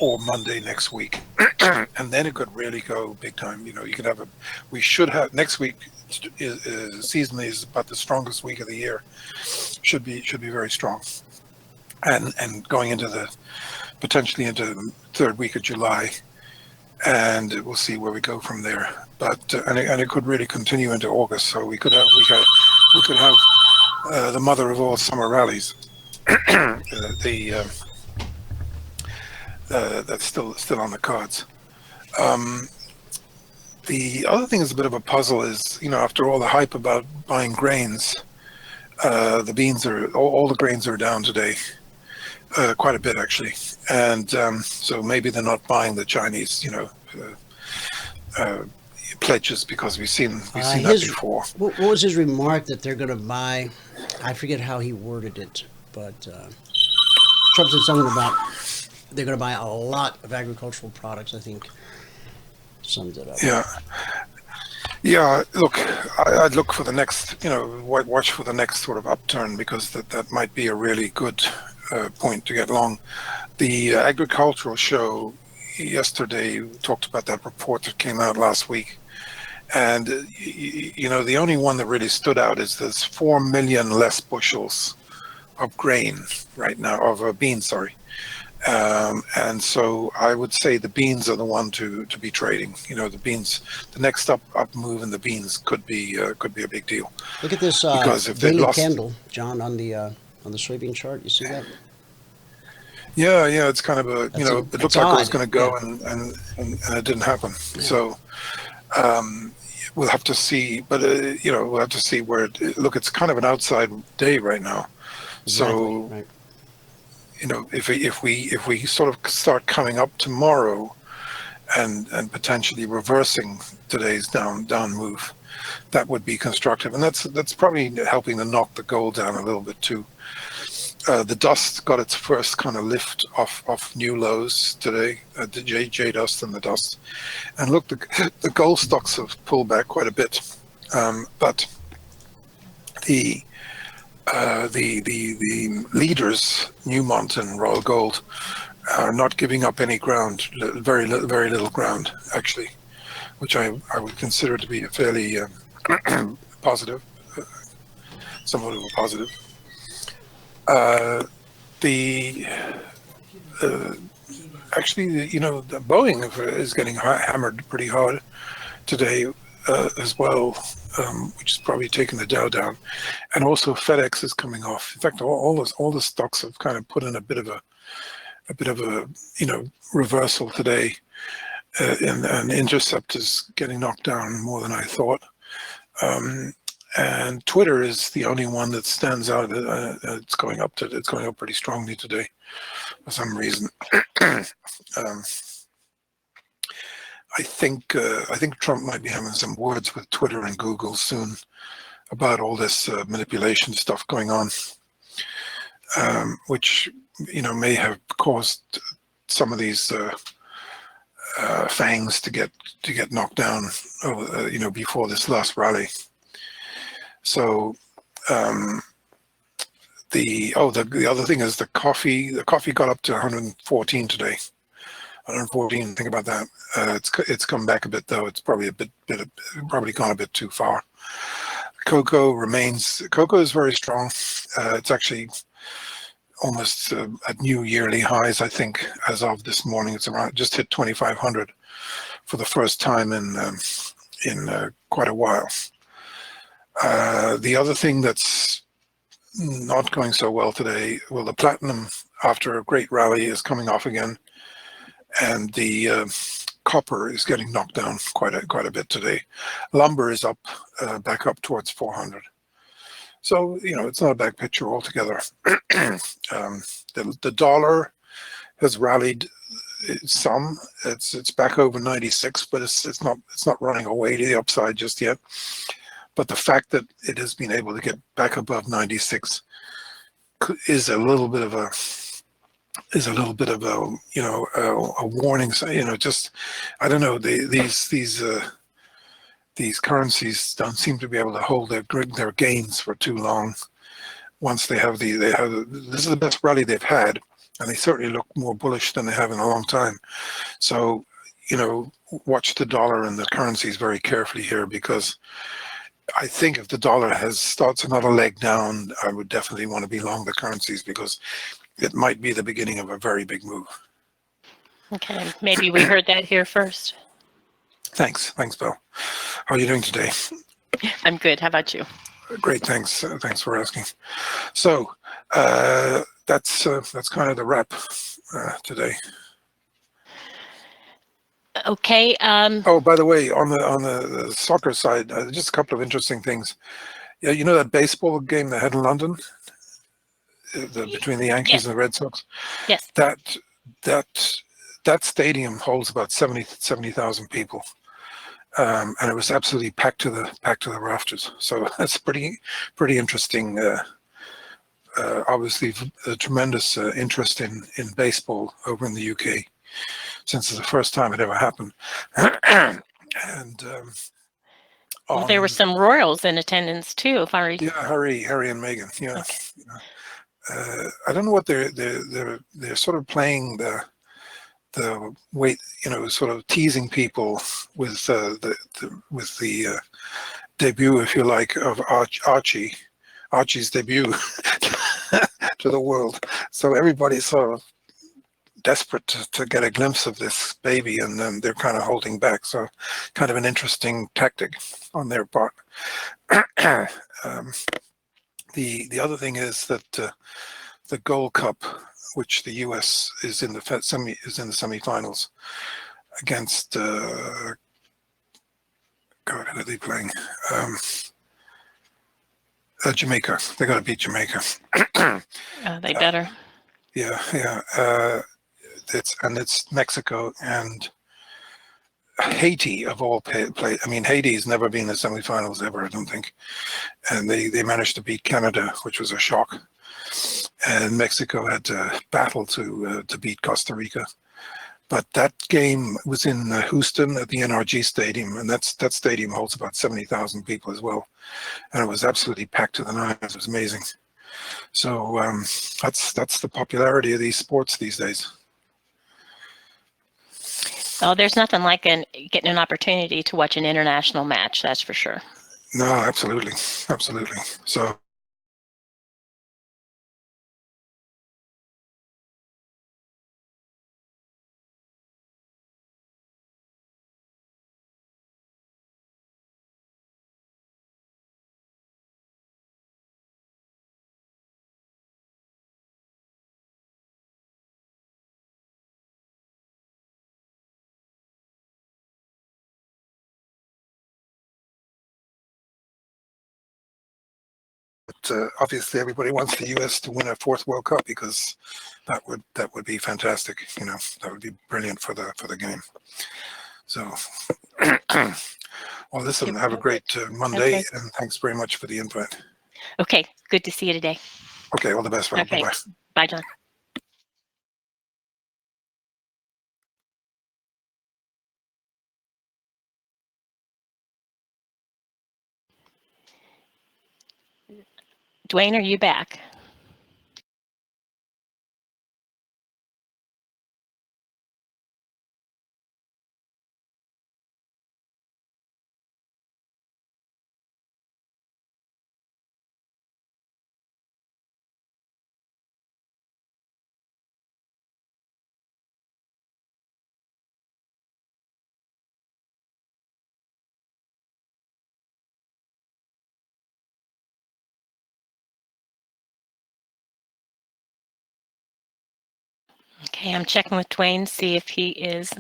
or Monday next week. And then it could really go big time. We should have, next week seasonally is about the strongest week of the year. Should be very strong. And going into potentially into the third week of July. And we'll see where we go from there. But and it could really continue into August. So we could have the mother of all summer rallies. That's still on the cards. The other thing that's a bit of a puzzle is, after all the hype about buying grains, the beans all the grains are down today. Quite a bit, actually. And so maybe they're not buying the Chinese, pledges, because we've seen that before. What was his remark that they're going to buy? I forget how he worded it, but Trump said something about they're going to buy a lot of agricultural products, I think summed it up. Yeah. Look, I'd look for the next, watch for the next sort of upturn, because that might be a really good point to get long. The agricultural show yesterday talked about that report that came out last week, and the only one that really stood out is there's 4 million less bushels of grain right now, of beans, sorry. And so I would say the beans are the one to be trading. The beans, the next up move in the beans could be a big deal. Look at this daily candle, John, on the soybean chart. You see that? Yeah, it's kind of it looked like it was going to go, and it didn't happen. Yeah. So we'll have to see, but we'll have to see where look, it's kind of an outside day right now. Exactly. So right. If we sort of start coming up tomorrow and potentially reversing today's down move, that would be constructive, and that's probably helping to knock the gold down a little bit too. The dust got its first kind of lift off new lows today, the J dust and the dust. And look, the gold stocks have pulled back quite a bit, but the leaders, Newmont and Royal Gold, are not giving up any ground, very little ground actually, which I would consider to be a fairly positive, somewhat of a positive. Actually, the Boeing is getting hammered pretty hard today as well, which is probably taking the Dow down, and also FedEx is coming off. In fact, all the stocks have kind of put in a bit of a reversal today, and Intercept is getting knocked down more than I thought. And Twitter is the only one that stands out. It's going up pretty strongly today for some reason. um, I think Trump might be having some words with Twitter and Google soon about all this manipulation stuff going on, which may have caused some of these fangs to get knocked down, before this last rally. So the other thing is the coffee. The coffee got up to 114 today. 114. Think about that. It's come back a bit though. It's probably probably gone a bit too far. Cocoa is very strong. It's actually almost at new yearly highs, I think, as of this morning. It's just hit 2,500 for the first time in quite a while. The other thing that's not going so well today, well, the platinum, after a great rally, is coming off again, and the copper is getting knocked down quite a bit today. Lumber is up, back up towards 400. So it's not a bad picture altogether. The dollar has rallied some. It's back over 96, but it's not running away to the upside just yet. But the fact that it has been able to get back above 96 is a little bit of a a warning. Just I don't know. These currencies don't seem to be able to hold their gains for too long. Once this is the best rally they've had, and they certainly look more bullish than they have in a long time. So watch the dollar and the currencies very carefully here, because I think if the dollar starts another leg down, I would definitely want to be long the currencies, because it might be the beginning of a very big move. Okay, maybe we heard that here first. Thanks, Bill. How are you doing today? I'm good. How about you? Great, thanks. Thanks for asking. So that's kind of the wrap today. Okay. Oh, by the way, on the soccer side, just a couple of interesting things. Yeah, that baseball game they had in London, between the Yankees and the Red Sox. Yes. That stadium holds about 70,000 people, and it was absolutely packed to the rafters. So that's pretty interesting. Obviously, a tremendous interest in baseball over in the UK, since it's the first time it ever happened. And well, there were some royals in attendance too, if I recall. Yeah, Harry and Meghan. Yeah. Okay. I don't know what they're sort of playing the weight, sort of teasing people with the debut, if you like, of Archie's debut to the world. So everybody's sort of desperate to get a glimpse of this baby, and then they're kind of holding back. So kind of an interesting tactic on their part. The other thing is that the Gold Cup, which the U.S. is in the semifinals against God, who are they playing? Jamaica. They got to beat Jamaica. They better. Yeah. It's Mexico and Haiti of all play. I mean, Haiti's never been in the semifinals ever, I don't think, and they managed to beat Canada, which was a shock. And Mexico had to battle to beat Costa Rica. But that game was in Houston at the NRG Stadium, and that stadium holds about 70,000 people as well. And it was absolutely packed to the nines. It was amazing. So that's the popularity of these sports these days. Oh, there's nothing like getting an opportunity to watch an international match, that's for sure. No, absolutely. So obviously everybody wants the U.S. to win a fourth World Cup, because that would be fantastic. That would be brilliant for the game. So, well, listen, have a great Monday, Okay. and thanks very much for the invite. Okay. Good to see you today. Okay, all the best, Rob. Okay. Bye-bye. Bye, John. Dwayne, are you back? Okay, I'm checking with Dwayne, see if he is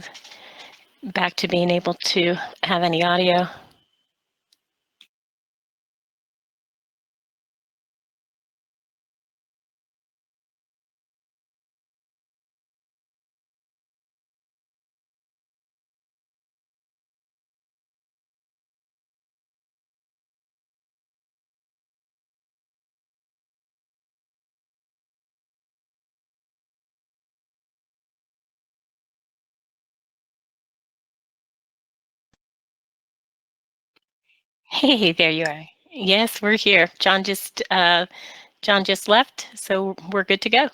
back to being able to have any audio. Hey, there you are. Yes, we're here. John just left, so we're good to go.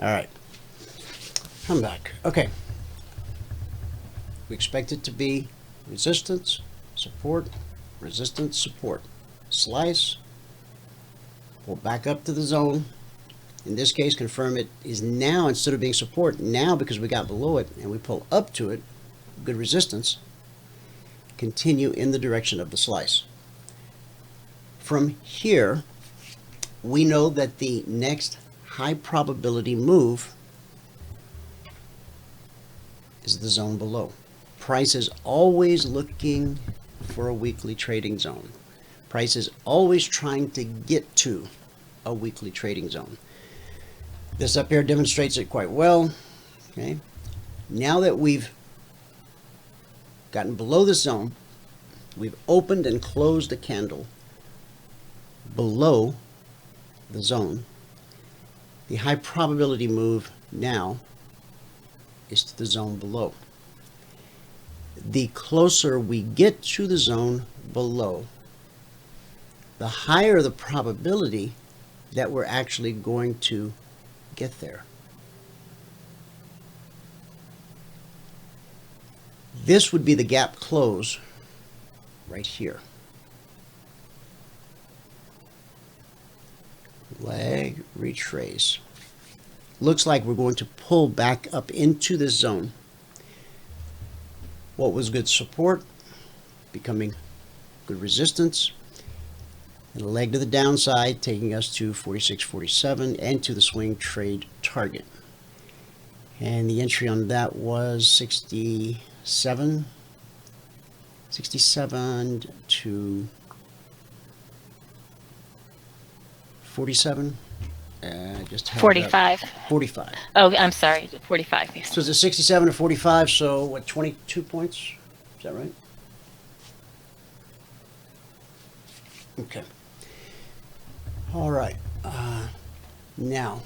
All right. I'm back. Okay. We expect it to be resistance, support, resistance, support. Slice, pull back up to the zone. In this case, confirm it is now, instead of being support, now because we got below it and we pull up to it, good resistance, continue in the direction of the slice. From here, we know that the next high probability move is the zone below. Price is always looking for a weekly trading zone. Price is always trying to get to a weekly trading zone. This up here demonstrates it quite well. Okay. Now that we've gotten below the zone, we've opened and closed a candle below the zone. The high probability move now is to the zone below. The closer we get to the zone below, the higher the probability that we're actually going to get there. This would be the gap close right here. Leg, retrace. Looks like we're going to pull back up into this zone. What was good support becoming good resistance, and a leg to the downside taking us to 46.47 and to the swing trade target. And the entry on that was 67 to 47. Just have 45. 45. Oh, I'm sorry, 45. Yes. So it's a 67 to 45, so what, 22 points? Is that right? Okay. All right. Now,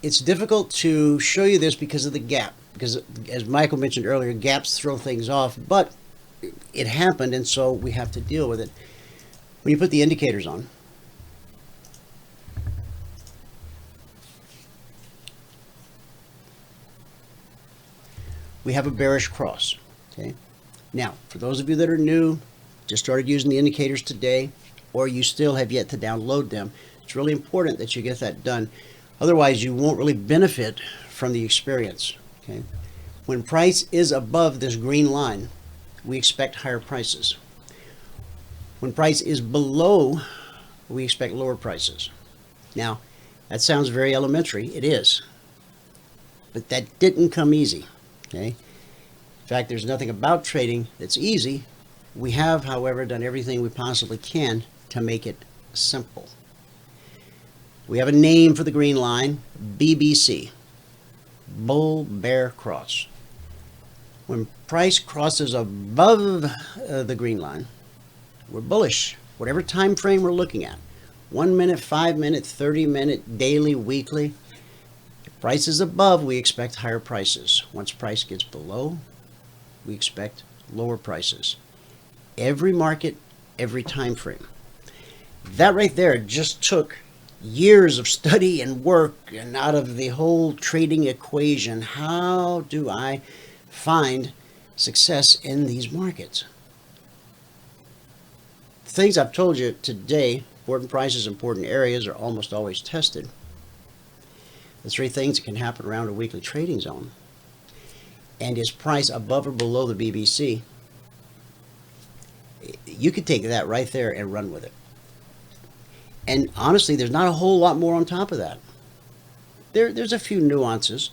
it's difficult to show you this because of the gap. Because, as Michael mentioned earlier, gaps throw things off, but it happened, and so we have to deal with it. When you put the indicators on, we have a bearish cross. Okay. Now, for those of you that are new, just started using the indicators today, or you still have yet to download them, it's really important that you get that done. Otherwise, you won't really benefit from the experience. Okay. When price is above this green line, we expect higher prices. When price is below, we expect lower prices. Now, that sounds very elementary. It is. But that didn't come easy. Okay. In fact, there's nothing about trading that's easy. We have, however, done everything we possibly can to make it simple. We have a name for the green line, BBC, Bull Bear Cross. When price crosses above the green line, we're bullish. Whatever time frame we're looking at, 1 minute, 5 minute, 30 minute, daily, weekly. If price is above, we expect higher prices. Once price gets below, we expect lower prices. Every market, every time frame. That right there just took years of study and work, and out of the whole trading equation, how do I find success in these markets? The things I've told you today, important prices, important areas, are almost always tested. The three things that can happen around a weekly trading zone. And is price above or below the BBC? You could take that right there and run with it. And honestly, there's not a whole lot more on top of that. There's a few nuances,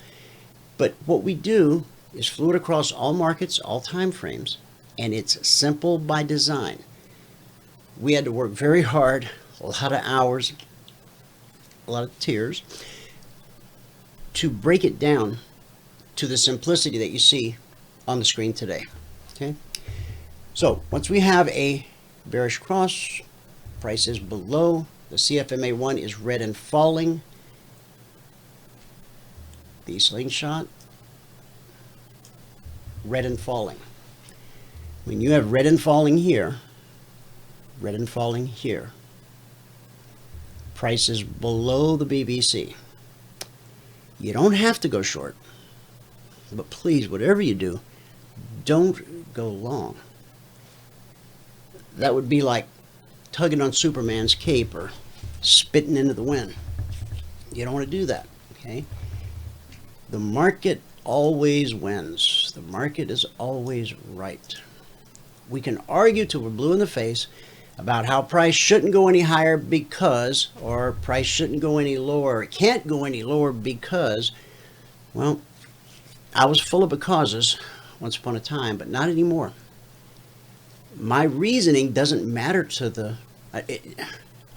but what we do is fluid across all markets, all time frames, and it's simple by design. We had to work very hard, a lot of hours, a lot of tears, to break it down to the simplicity that you see on the screen today. Okay? So once we have a bearish cross, price is below, the CFMA1 is red and falling, the slingshot, red and falling. When you have red and falling here, red and falling here, price is below the BBC. You don't have to go short, but please, whatever you do, don't go long. That would be like tugging on Superman's cape or spitting into the wind. You don't want to do that, okay? The market always wins. The market is always right. We can argue till we're blue in the face about how price shouldn't go any higher because, or price shouldn't go any lower, it can't go any lower because, well, I was full of becauses once upon a time, but not anymore. My reasoning doesn't matter to the,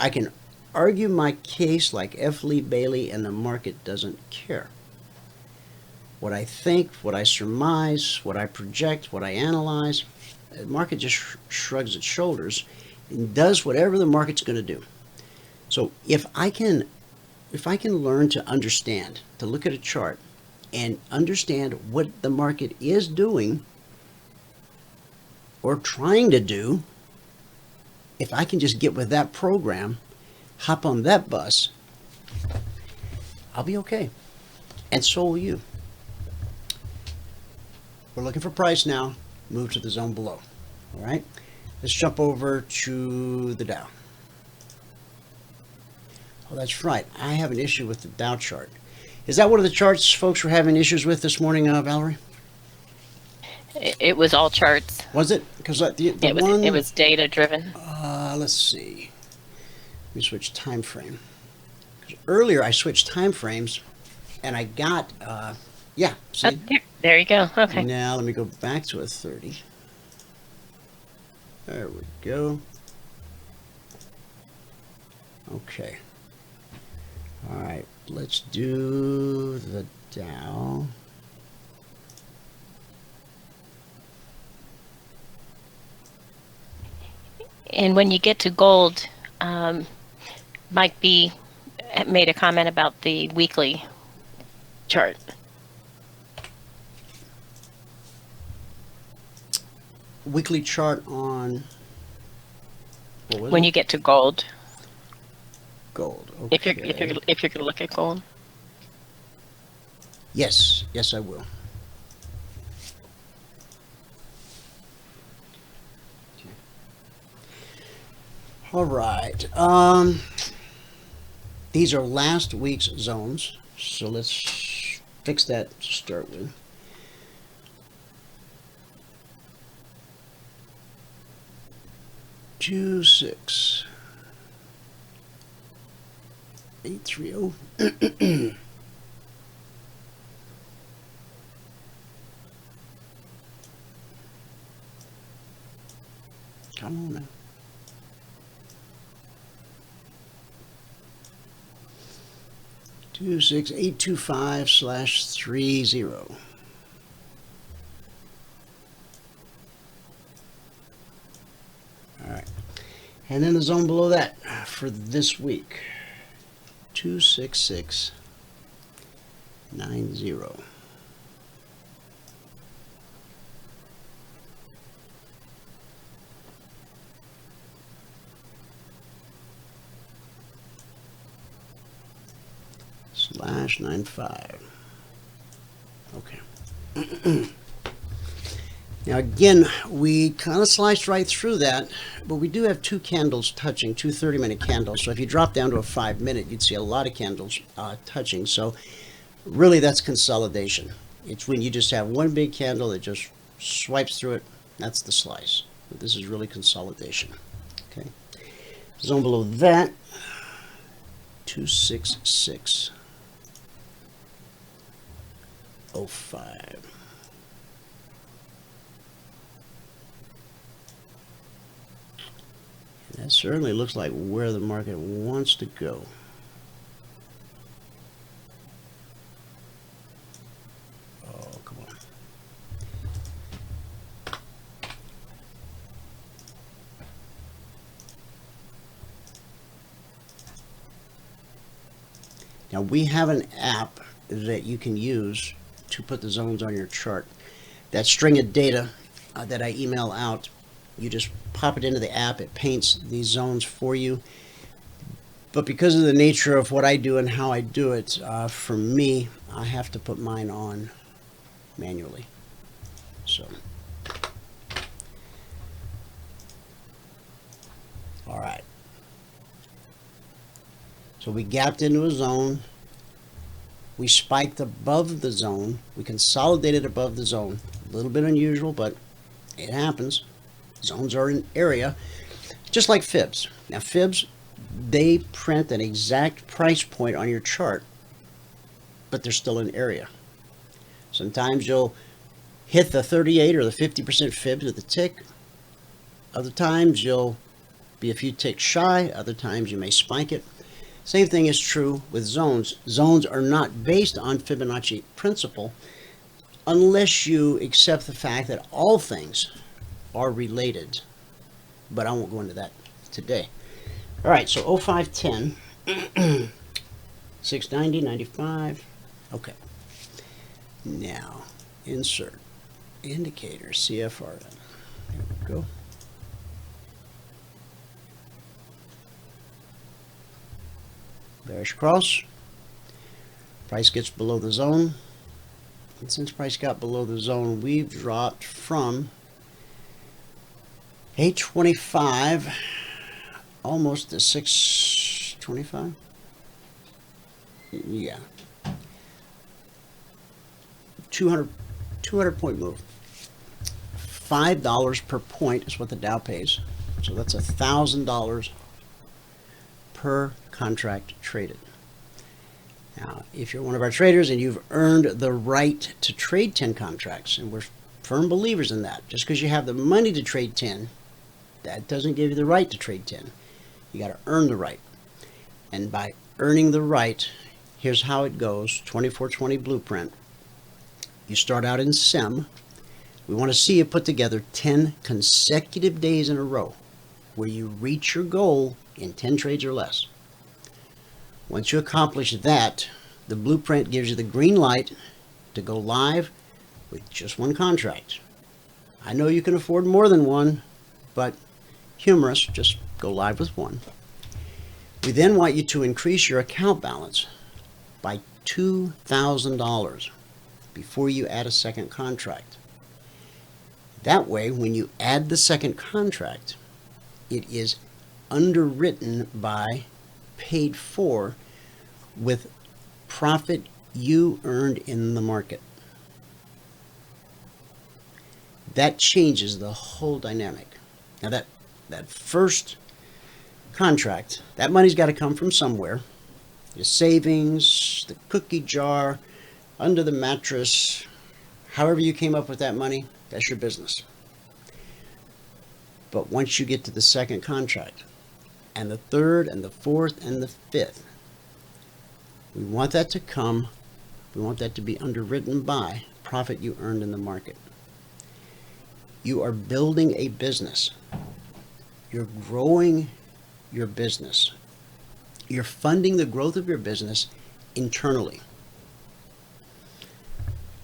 I can argue my case like F. Lee Bailey and the market doesn't care. What I think, what I surmise, what I project, what I analyze, the market just shrugs its shoulders and does whatever the market's going to do. So if I can learn to understand, to look at a chart and understand what the market is doing or trying to do, if I can just get with that program, hop on that bus, I'll be okay. And so will you. We're looking for price now. Move to the zone below. All right. Let's jump over to the Dow. Oh, that's right. I have an issue with the Dow chart. Is that one of the charts folks were having issues with this morning, Valerie? It was all charts. Was it? Because It was data driven. Let's see. Let me switch time frame. 'Cause earlier I switched time frames, and I got yeah. See? There you go. Okay. Now let me go back to a 30. There we go. Okay. All right. Let's do the Dow. And when you get to gold, Mike B made a comment about the weekly chart. Weekly chart on what was When it? you get to gold, Gold. Okay. if you're going to look at gold. Yes, I will. All right. These are last week's zones, so let's fix that to start with. Two 6 830. Come on now. 26825/30. All right, and then the zone below that for this week, 26690. /95. Okay. Now again, we kind of sliced right through that, but we do have two candles touching, two 30-minute candles. So if you drop down to a 5-minute, you'd see a lot of candles touching. So really that's consolidation. It's when you just have one big candle that just swipes through it. That's the slice. But this is really consolidation. Okay. Zone below that, 26605. That certainly looks like where the market wants to go. Oh, come on. Now we have an app that you can use to put the zones on your chart. That string of data that I email out, you just pop it into the app. It paints these zones for you. But because of the nature of what I do and how I do it, for me, I have to put mine on manually. So, all right. So we gapped into a zone. We spiked above the zone. We consolidated above the zone. A little bit unusual, but it happens. Zones are an area, just like fibs. Now, fibs, they print an exact price point on your chart, but they're still an area. Sometimes you'll hit the 38 or the 50% fibs with a tick. Other times you'll be a few ticks shy. Other times you may spike it. Same thing is true with zones. Zones are not based on Fibonacci principle unless you accept the fact that all things are related. But I won't go into that today. All right, so 0510, 690, 95. Okay. Now, insert indicator CFRN. There we go. Bearish cross. Price gets below the zone. And since price got below the zone, we've dropped from 825 almost to 625. Yeah. 200 point move. $5 per point is what the Dow pays. So that's $1,000 per contract traded. Now, if you're one of our traders and you've earned the right to trade 10 contracts, and we're firm believers in that, just because you have the money to trade 10, that doesn't give you the right to trade 10. You got to earn the right. And by earning the right, here's how it goes. 2420 blueprint. You start out in SEM. We want to see you put together 10 consecutive days in a row where you reach your goal in 10 trades or less. Once you accomplish that, the blueprint gives you the green light to go live with just one contract. I know you can afford more than one, but humorous, just go live with one. We then want you to increase your account balance by $2,000 before you add a second contract. That way, when you add the second contract, it is underwritten by, paid for, with profit you earned in the market. That changes the whole dynamic. Now that first contract, that money's got to come from somewhere. Your savings, the cookie jar, under the mattress, however you came up with that money, that's your business. But once you get to the second contract, and the third, and the fourth, and the fifth, we want that to come, we want that to be underwritten by profit you earned in the market. You are building a business. You're growing your business. You're funding the growth of your business internally.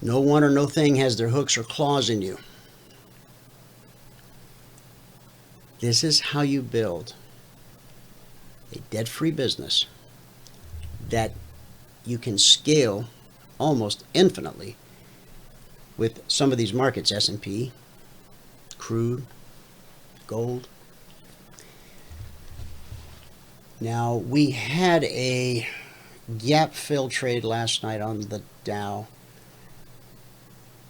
No one or no thing has their hooks or claws in you. This is how you build a debt-free business that you can scale almost infinitely with some of these markets, S&P, crude, gold. Now, we had a gap fill trade last night on the Dow.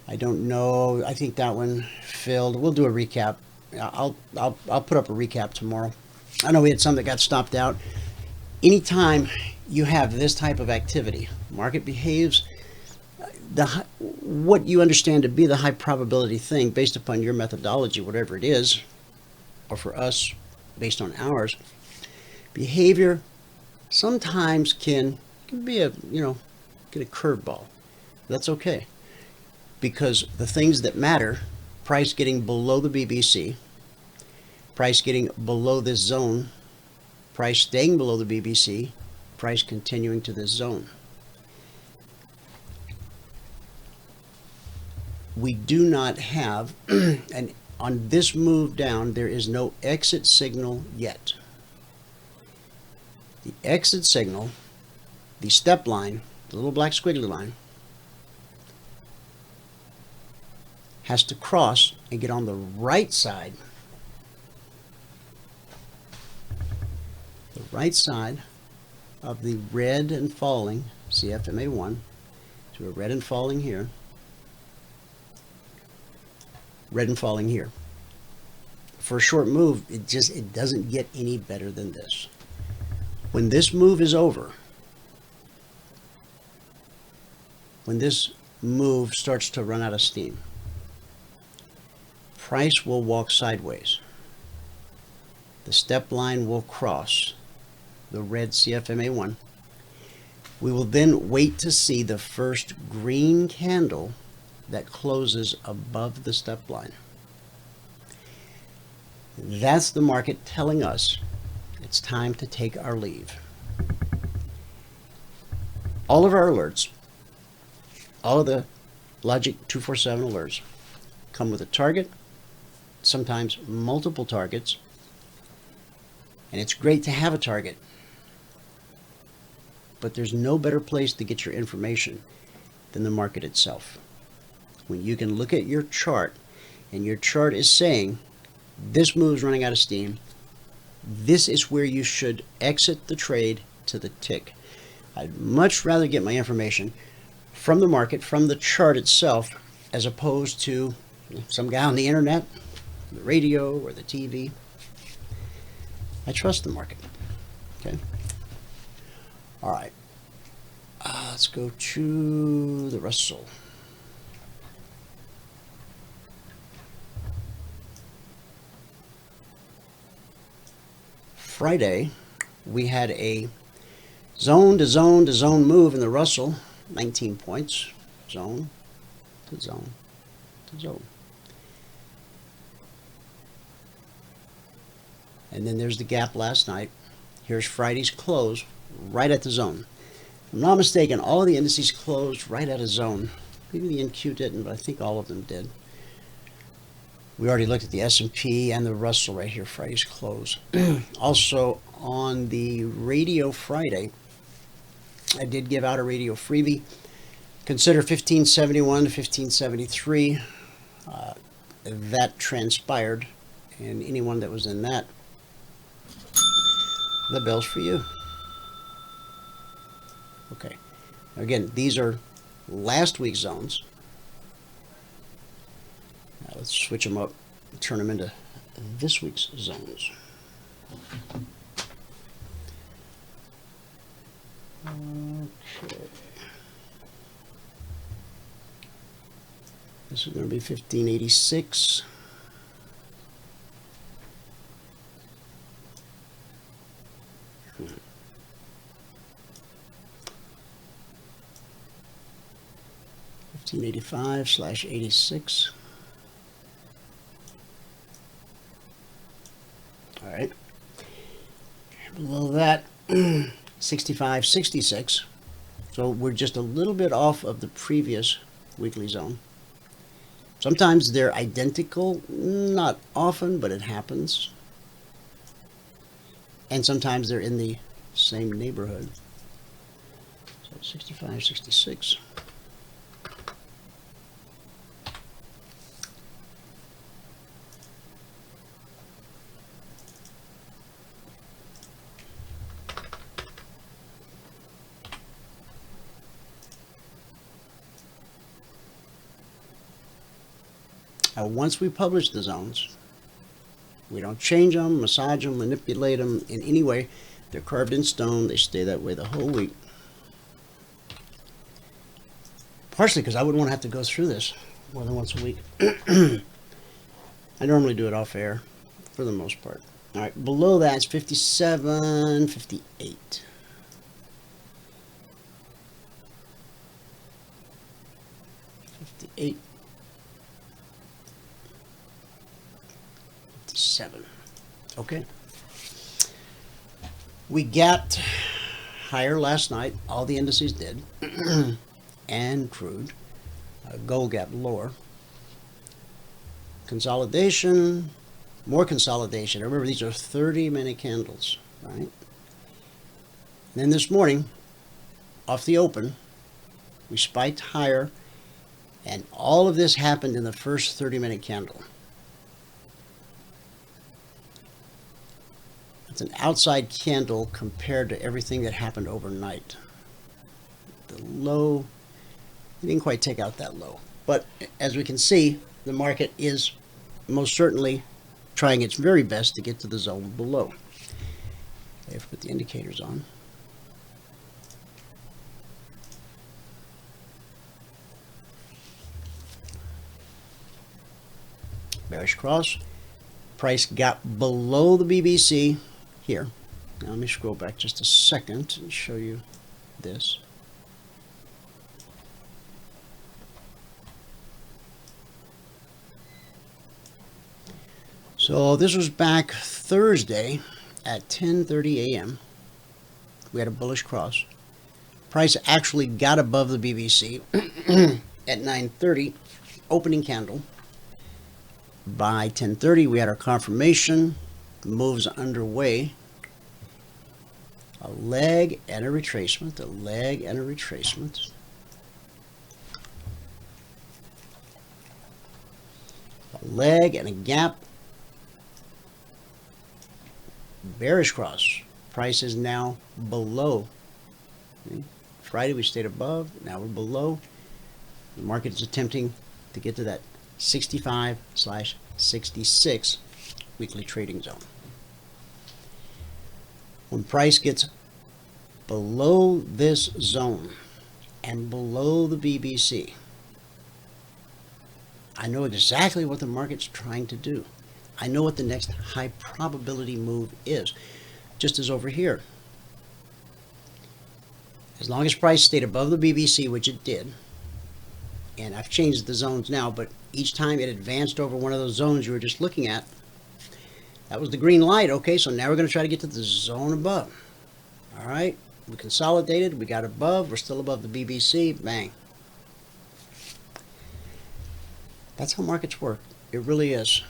I don't know. I think that one filled. We'll do a recap. I'll put up a recap tomorrow. I know we had some that got stopped out. Anytime you have this type of activity, market behaves what you understand to be the high probability thing based upon your methodology, whatever it is, or for us, based on ours. Behavior sometimes can be a, get a curveball. That's okay. Because the things that matter, price getting below the BBC, price getting below this zone, price staying below the BBC, price continuing to this zone. We do not have, and on this move down, there is no exit signal yet. The exit signal, the step line, the little black squiggly line, has to cross and get on the right side, of the red and falling CFMA1. So we're red and falling here, red and falling here. For a short move, it doesn't get any better than this. When this move is over, when this move starts to run out of steam, price will walk sideways. The step line will cross the red CFMA1. We will then wait to see the first green candle that closes above the step line. That's the market telling us it's time to take our leave. All of our alerts, all of the Logic 247 alerts come with a target, sometimes multiple targets, and it's great to have a target, but there's no better place to get your information than the market itself. When you can look at your chart and your chart is saying this move's running out of steam, this is where you should exit the trade to the tick. I'd much rather get my information from the market, from the chart itself, as opposed to some guy on the internet, the radio, or the TV. I trust the market. Okay. All right. Let's go to the Russell. Friday, we had a zone to zone to zone move in the Russell, 19 points, zone to zone to zone. And then there's the gap last night. Here's Friday's close right at the zone. If I'm not mistaken, all of the indices closed right at a zone. Maybe the NQ didn't, but I think all of them did. We already looked at the S&P and the Russell right here, Friday's close. Also, on the radio Friday, I did give out a radio freebie. Consider 1571 to 1573. That transpired, and anyone that was in that, the bell's for you. Okay. Again, these are last week's zones. Now let's switch them up and turn them into this week's zones. Okay. This is going to be 1586. $15.85/86. All right. Below that, 65.66. So we're just a little bit off of the previous weekly zone. Sometimes they're identical, not often, but it happens. And sometimes they're in the same neighborhood. So 65.66. Once we publish the zones, we don't change them, massage them, manipulate them in any way. They're carved in stone. They stay that way the whole week. Partially because I wouldn't want to have to go through this more than once a week. I normally do it off air for the most part. All right, below that it's 57.58. 58. 7. Okay. We gapped higher last night. All the indices did. And crude. Gold gapped lower. Consolidation. More consolidation. Remember, these are 30-minute candles, right? then this morning, off the open, we spiked higher, and all of this happened in the first 30-minute candle. It's an outside candle compared to everything that happened overnight. The low, we didn't quite take out that low. But as we can see, the market is most certainly trying its very best to get to the zone below. I've put the indicators on. Bearish cross. Price got below the BBC here. Now let me scroll back just a second and show you this. So this was back Thursday at 10:30 a.m. We had a bullish cross. Price actually got above the BBC at 9:30, opening candle. By 10:30, we had our confirmation, moves underway. A leg and a retracement, a leg and a retracement. A leg and a gap. Bearish cross. Price is now below. Okay. Friday we stayed above, now we're below. The market is attempting to get to that 65/66 weekly trading zone. When price gets below this zone and below the BBC, I know exactly what the market's trying to do. I know what the next high probability move is, just as over here. As long as price stayed above the BBC, which it did, and I've changed the zones now, but each time it advanced over one of those zones you were just looking at, that was the green light. Okay, so now we're going to try to get to the zone above. All right, we consolidated, we got above, we're still above the BBC, bang. That's how markets work. It really is.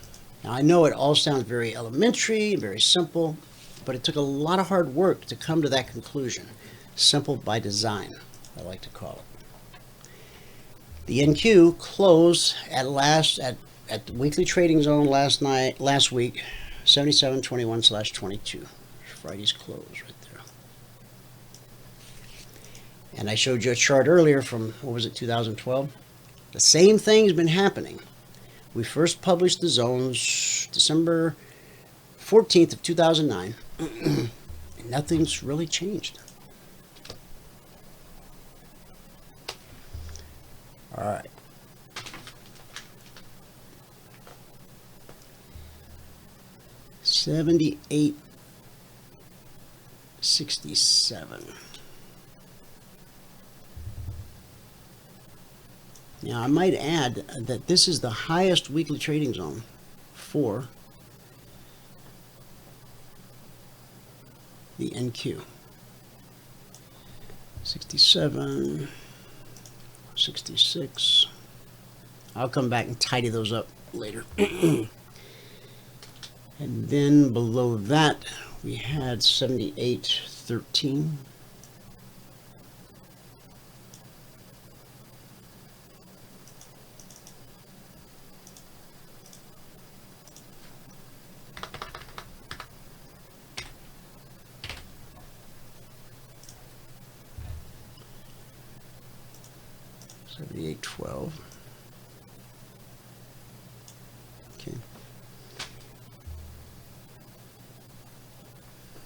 Now I know it all sounds very elementary, very simple, but it took a lot of hard work to come to that conclusion. Simple by design, I like to call it. The NQ closed at the weekly trading zone last week, 77.21/22. Friday's close right there. And I showed you a chart earlier from, what was it, 2012? The same thing's been happening. We first published the zones December 14th of 2009, and nothing's really changed. All right. $78.67. Now, I might add that this is the highest weekly trading zone for the NQ. 67, 66. I'll come back and tidy those up later. And then below that, we had 78.13. $78.12. Okay.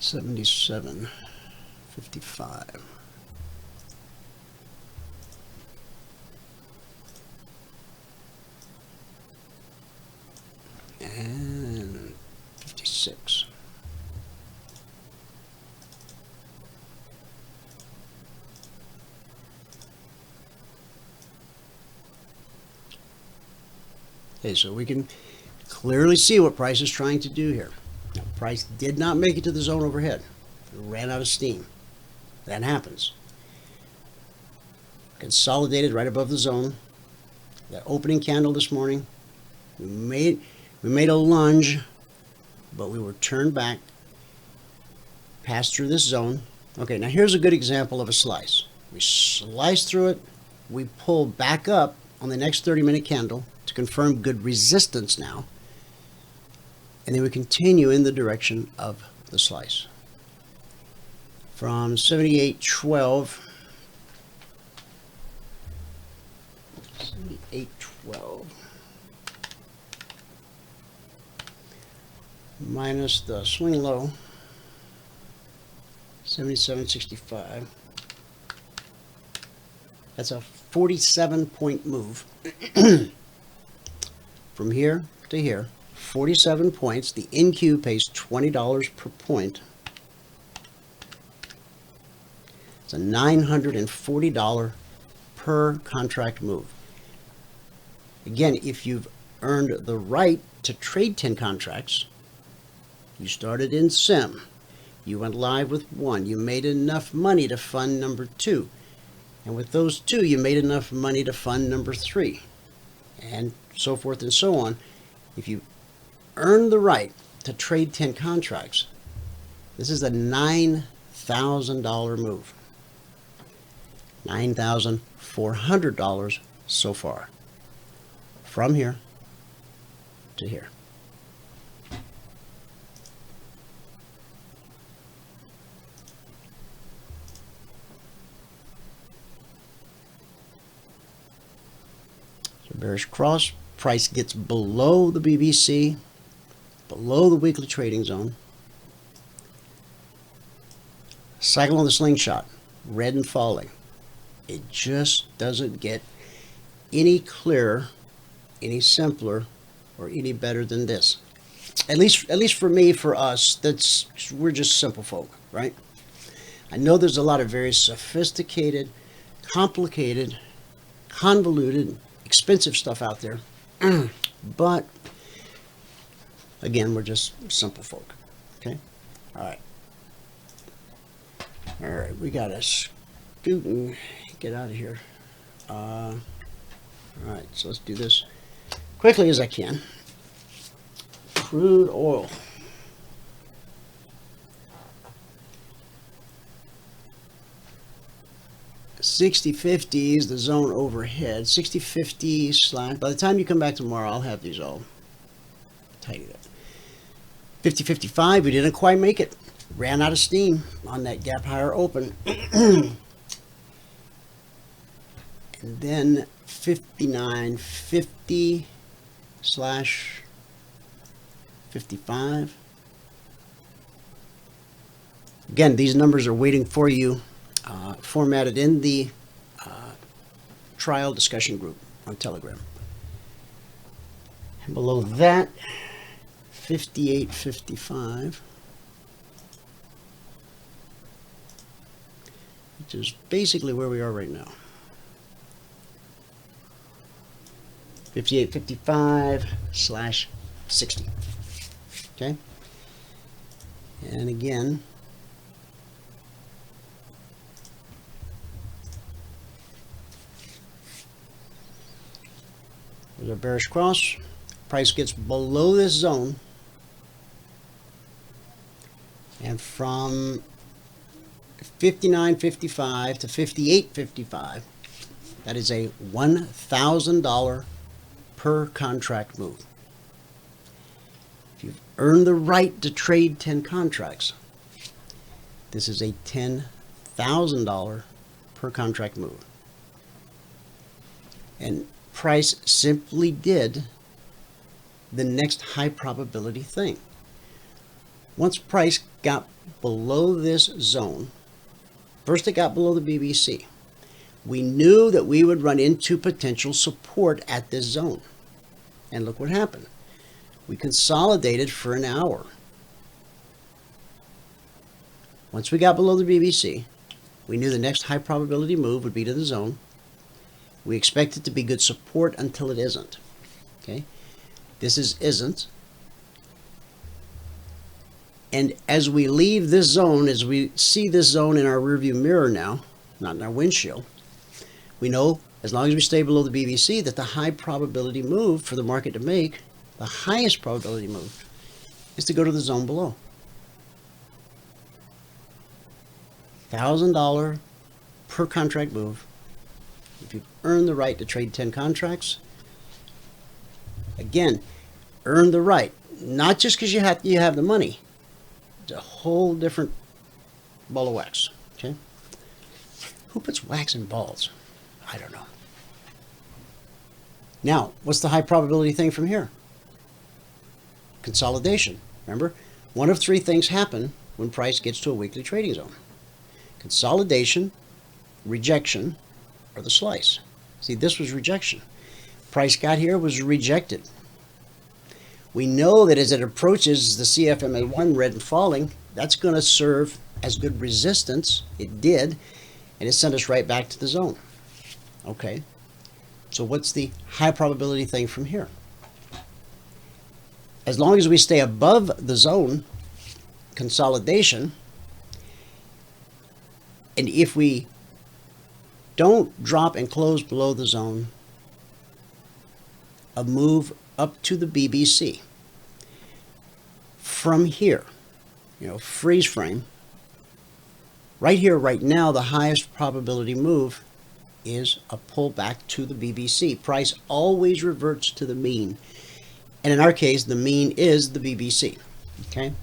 77.55. And 56. Okay, so we can clearly see what price is trying to do here. Now, price did not make it to the zone overhead. It ran out of steam. That happens. Consolidated right above the zone. That opening candle this morning, we made a lunge, but we were turned back, passed through this zone, Okay, now here's a good example of a slice. We slice through it, we pull back up on the next 30-minute candle to confirm good resistance now, and then we continue in the direction of the slice. From 78.12, 78.12 minus the swing low, 77.65. That's a 47-point move. From here to here, 47 points. The NQ pays $20 per point. It's a $940 per contract move. Again, if you've earned the right to trade 10 contracts, you started in sim, you went live with one, you made enough money to fund number 2, and with those 2 you made enough money to fund number 3, and so forth and so on. If you earn the right to trade 10 contracts, this is a $9,000 move. $9,400 so far, from here to here. So bearish cross, price gets below the BBC, below the weekly trading zone. Cycle on the slingshot, red and falling. It just doesn't get any clearer, any simpler, or any better than this. At least for me, for us, we're just simple folk, right? I know there's a lot of very sophisticated, complicated, convoluted, expensive stuff out there, but again, we're just simple folk. Okay, all right, we got a scoot and get out of here. All right, so let's do this quickly as I can. Crude oil. $60.50 is the zone overhead. 60.50 slash. By the time you come back tomorrow, I'll have these all tidied up. 50.55, we didn't quite make it. Ran out of steam on that gap higher open. And then 59.50 slash 55. Again, these numbers are waiting for you, formatted in the trial discussion group on Telegram. And below that, 58.55, which is basically where we are right now. 58.55 slash 60. Okay, and again, there's a bearish cross. Price gets below this zone, and from 59.55 to 58.55, that is a $1,000 per contract move. If you've earned the right to trade 10 contracts, this is a $10,000 per contract move. And price simply did the next high probability thing. Once price got below this zone, first it got below the BBC. We knew that we would run into potential support at this zone. And look what happened. We consolidated for an hour. Once we got below the BBC, we knew the next high probability move would be to the zone. We expect it to be good support until it isn't. Okay? This isn't. And as we leave this zone, as we see this zone in our rearview mirror now, not in our windshield, we know as long as we stay below the BBC that the high probability move for the market to make, the highest probability move, is to go to the zone below. $1,000 per contract move. If you've earned the right to trade 10 contracts, again, earn the right, not just because you have the money. It's a whole different ball of wax. Okay, who puts wax in balls? I don't know. Now, what's the high probability thing from here? Consolidation. Remember, one of three things happen when price gets to a weekly trading zone: consolidation, rejection, or the slice. See, this was rejection. Price got here, was rejected. We know that as it approaches the CFMA1 red and falling, that's going to serve as good resistance. It did, and it sent us right back to the zone. Okay, so what's the high probability thing from here? As long as we stay above the zone, consolidation, and if we don't drop and close below the zone, a move up to the BBC. From here, freeze frame, right here, right now, the highest probability move is a pullback to the BBC. Price always reverts to the mean. And in our case, the mean is the BBC. Okay?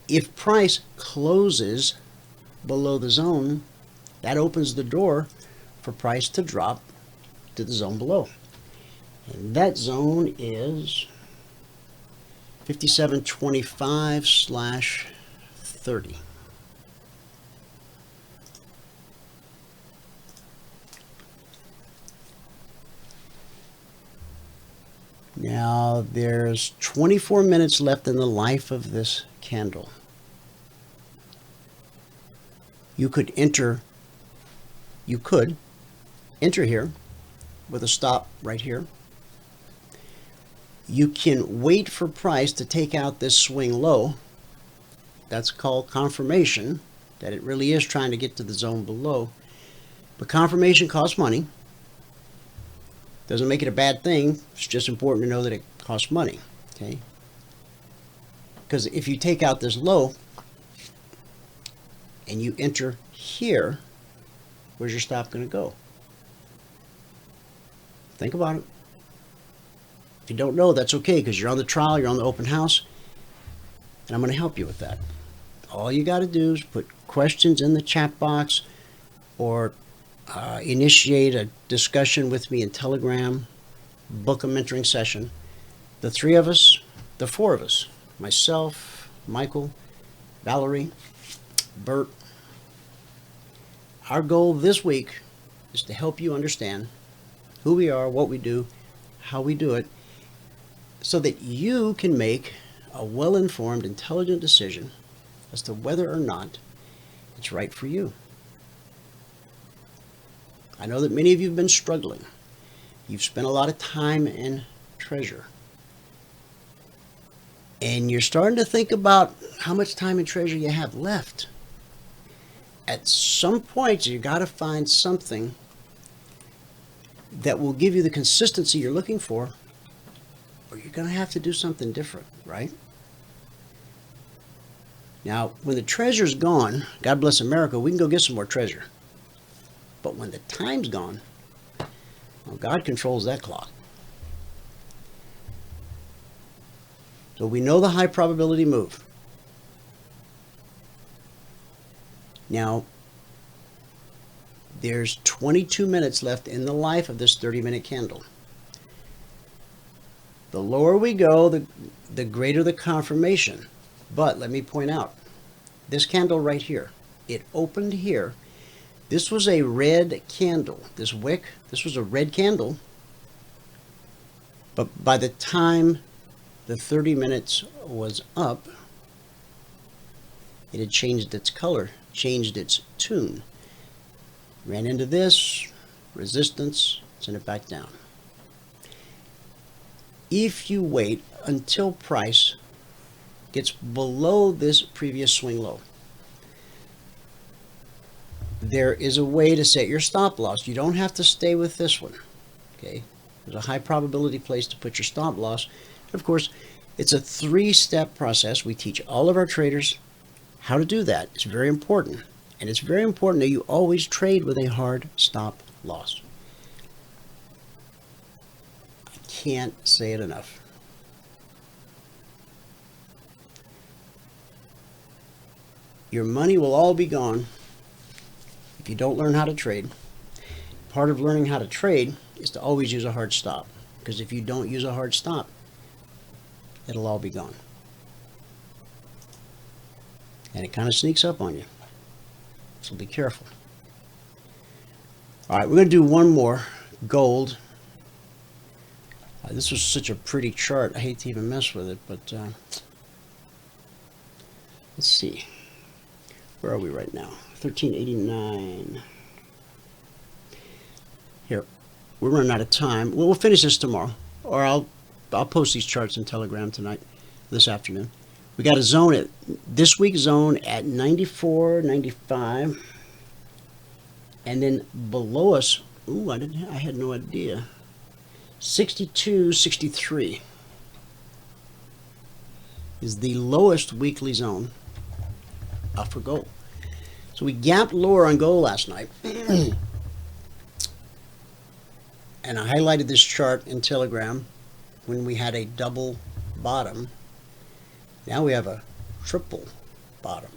If price closes below the zone, that opens the door for price to drop to the zone below. And that zone is 5725/30. Now there's 24 minutes left in the life of this candle. You could enter here with a stop right here. You can wait for price to take out this swing low. That's called confirmation that it really is trying to get to the zone below. But confirmation costs money. Doesn't make it a bad thing. It's just important to know that it costs money. Okay? Because if you take out this low and you enter here, where's your stop going to go? Think about it. If you don't know, that's okay, because you're on the trial, you're on the open house, and I'm going to help you with that. All you got to do is put questions in the chat box or initiate a discussion with me in Telegram, book a mentoring session. The four of us, myself, Michael, Valerie, Bert, our goal this week is to help you understand who we are, what we do, how we do it, so that you can make a well-informed, intelligent decision as to whether or not it's right for you. I know that many of you have been struggling. You've spent a lot of time and treasure. And you're starting to think about how much time and treasure you have left. At some point, you got to find something that will give you the consistency you're looking for, or you're going to have to do something different, right? Now, when the treasure's gone, God bless America, we can go get some more treasure. But when the time's gone, well, God controls that clock. So we know the high probability move. Now, there's 22 minutes left in the life of this 30-minute candle. The lower we go, the greater the confirmation. But let me point out, this candle right here, it opened here. This was a red candle. This wick, this was a red candle. But by the time the 30 minutes was up, it had changed its color, changed its tune. Ran into this, resistance, sent it back down. If you wait until price gets below this previous swing low, there is a way to set your stop loss. You don't have to stay with this one. Okay, there's a high probability place to put your stop loss. Of course, it's a 3-step process. We teach all of our traders how to do that. It's very important. And it's very important that you always trade with a hard stop loss. I can't say it enough. Your money will all be gone if you don't learn how to trade. Part of learning how to trade is to always use a hard stop. Because if you don't use a hard stop, it'll all be gone. And it kind of sneaks up on you. So be careful. All right, we're going to do one more. Gold. This was such a pretty chart. I hate to even mess with it, but let's see. Where are we right now? 1389. Here, we're running out of time. Well, we'll finish this tomorrow, or I'll post these charts in Telegram tonight, this afternoon. We got a zone at this week's zone at 94, 95, and then below us. Ooh, I had no idea. 62, 63 is the lowest weekly zone for gold. So we gapped lower on gold last night. And I highlighted this chart in Telegram when we had a double bottom. Now we have a triple bottom.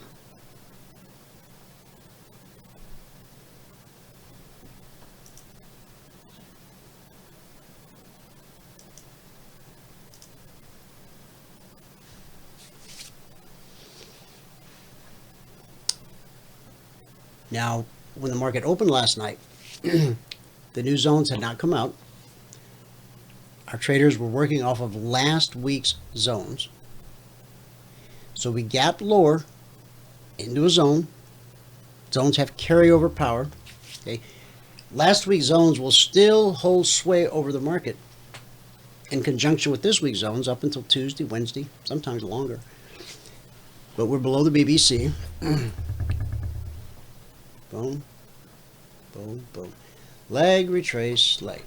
Now, when the market opened last night, the new zones had not come out. Our traders were working off of last week's zones. So we gapped lower into a zone. Zones have carryover power. Okay. Last week's zones will still hold sway over the market in conjunction with this week's zones up until Tuesday, Wednesday, sometimes longer. But we're below the BBC. Boom, boom, boom. Leg, retrace, leg.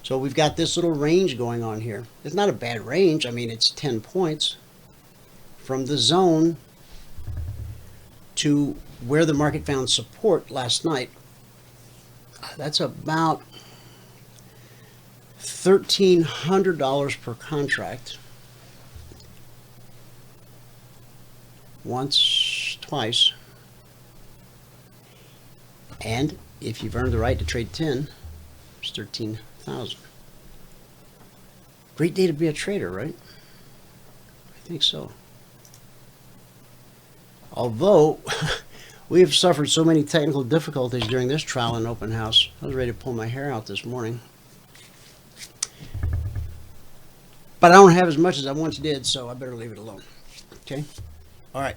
So we've got this little range going on here. It's not a bad range. I mean, it's 10 points from the zone to where the market found support last night. That's about $1,300 per contract. Once, twice. And if you've earned the right to trade 10, it's 13,000. Great day to be a trader, right? I think so. Although we have suffered so many technical difficulties during this trial and open house, I was ready to pull my hair out this morning. But I don't have as much as I once did, so I better leave it alone. Okay? All right.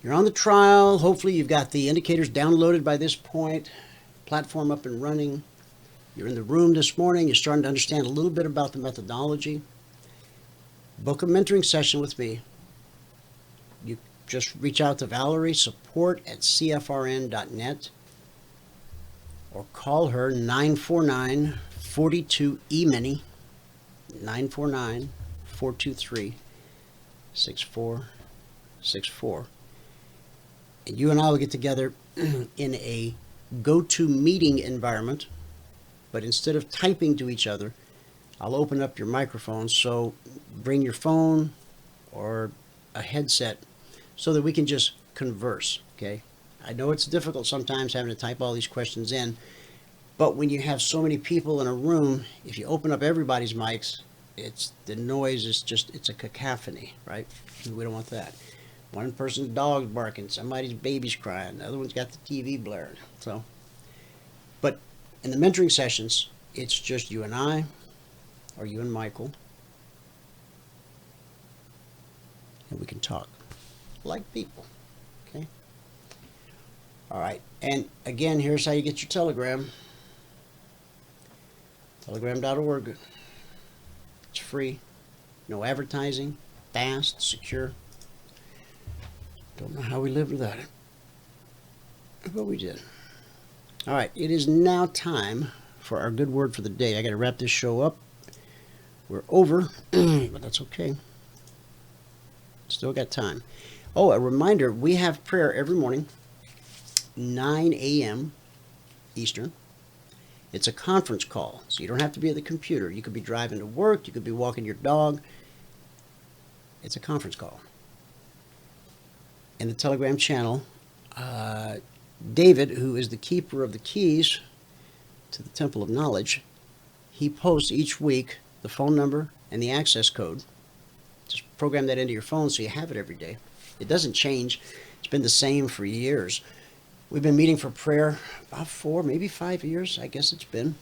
You're on the trial. Hopefully you've got the indicators downloaded by this point, platform up and running. You're in the room this morning. You're starting to understand a little bit about the methodology. Book a mentoring session with me. You just reach out to Valerie, support@cfrn.net, or call her 949-42-EMINI, 949-423-6464. And you and I will get together in a go-to-meeting environment, but instead of typing to each other, I'll open up your microphone, so bring your phone or a headset so that we can just converse, okay? I know it's difficult sometimes having to type all these questions in, but when you have so many people in a room, if you open up everybody's mics, the noise is just, it's a cacophony, right? We don't want that. One person's dog's barking, somebody's baby's crying, the other one's got the TV blaring. So, but in the mentoring sessions, it's just you and I, or you and Michael, and we can talk like people, okay? All right, and again, here's how you get your Telegram. Telegram.org. It's free, no advertising, fast, secure. Don't know how we lived without it, but we did. All right, it is now time for our good word for the day. I got to wrap this show up. We're over, but that's okay. Still got time. Oh, a reminder, we have prayer every morning, 9 a.m. Eastern. It's a conference call, so you don't have to be at the computer. You could be driving to work, you could be walking your dog. It's a conference call. In the Telegram channel, David, who is the keeper of the keys to the Temple of Knowledge, he posts each week the phone number and the access code. Just program that into your phone so you have it every day. It doesn't change. It's been the same for years. We've been meeting for prayer about 4, maybe 5 years, I guess it's been.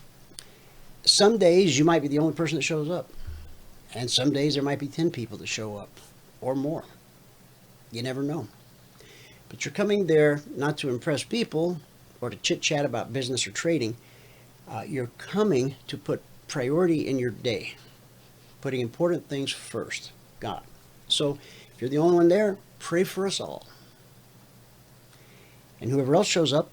Some days you might be the only person that shows up. And some days there might be 10 people that show up or more. You never know. But you're coming there not to impress people or to chit-chat about business or trading. You're coming to put priority in your day, putting important things first, God. So if you're the only one there, pray for us all. And whoever else shows up,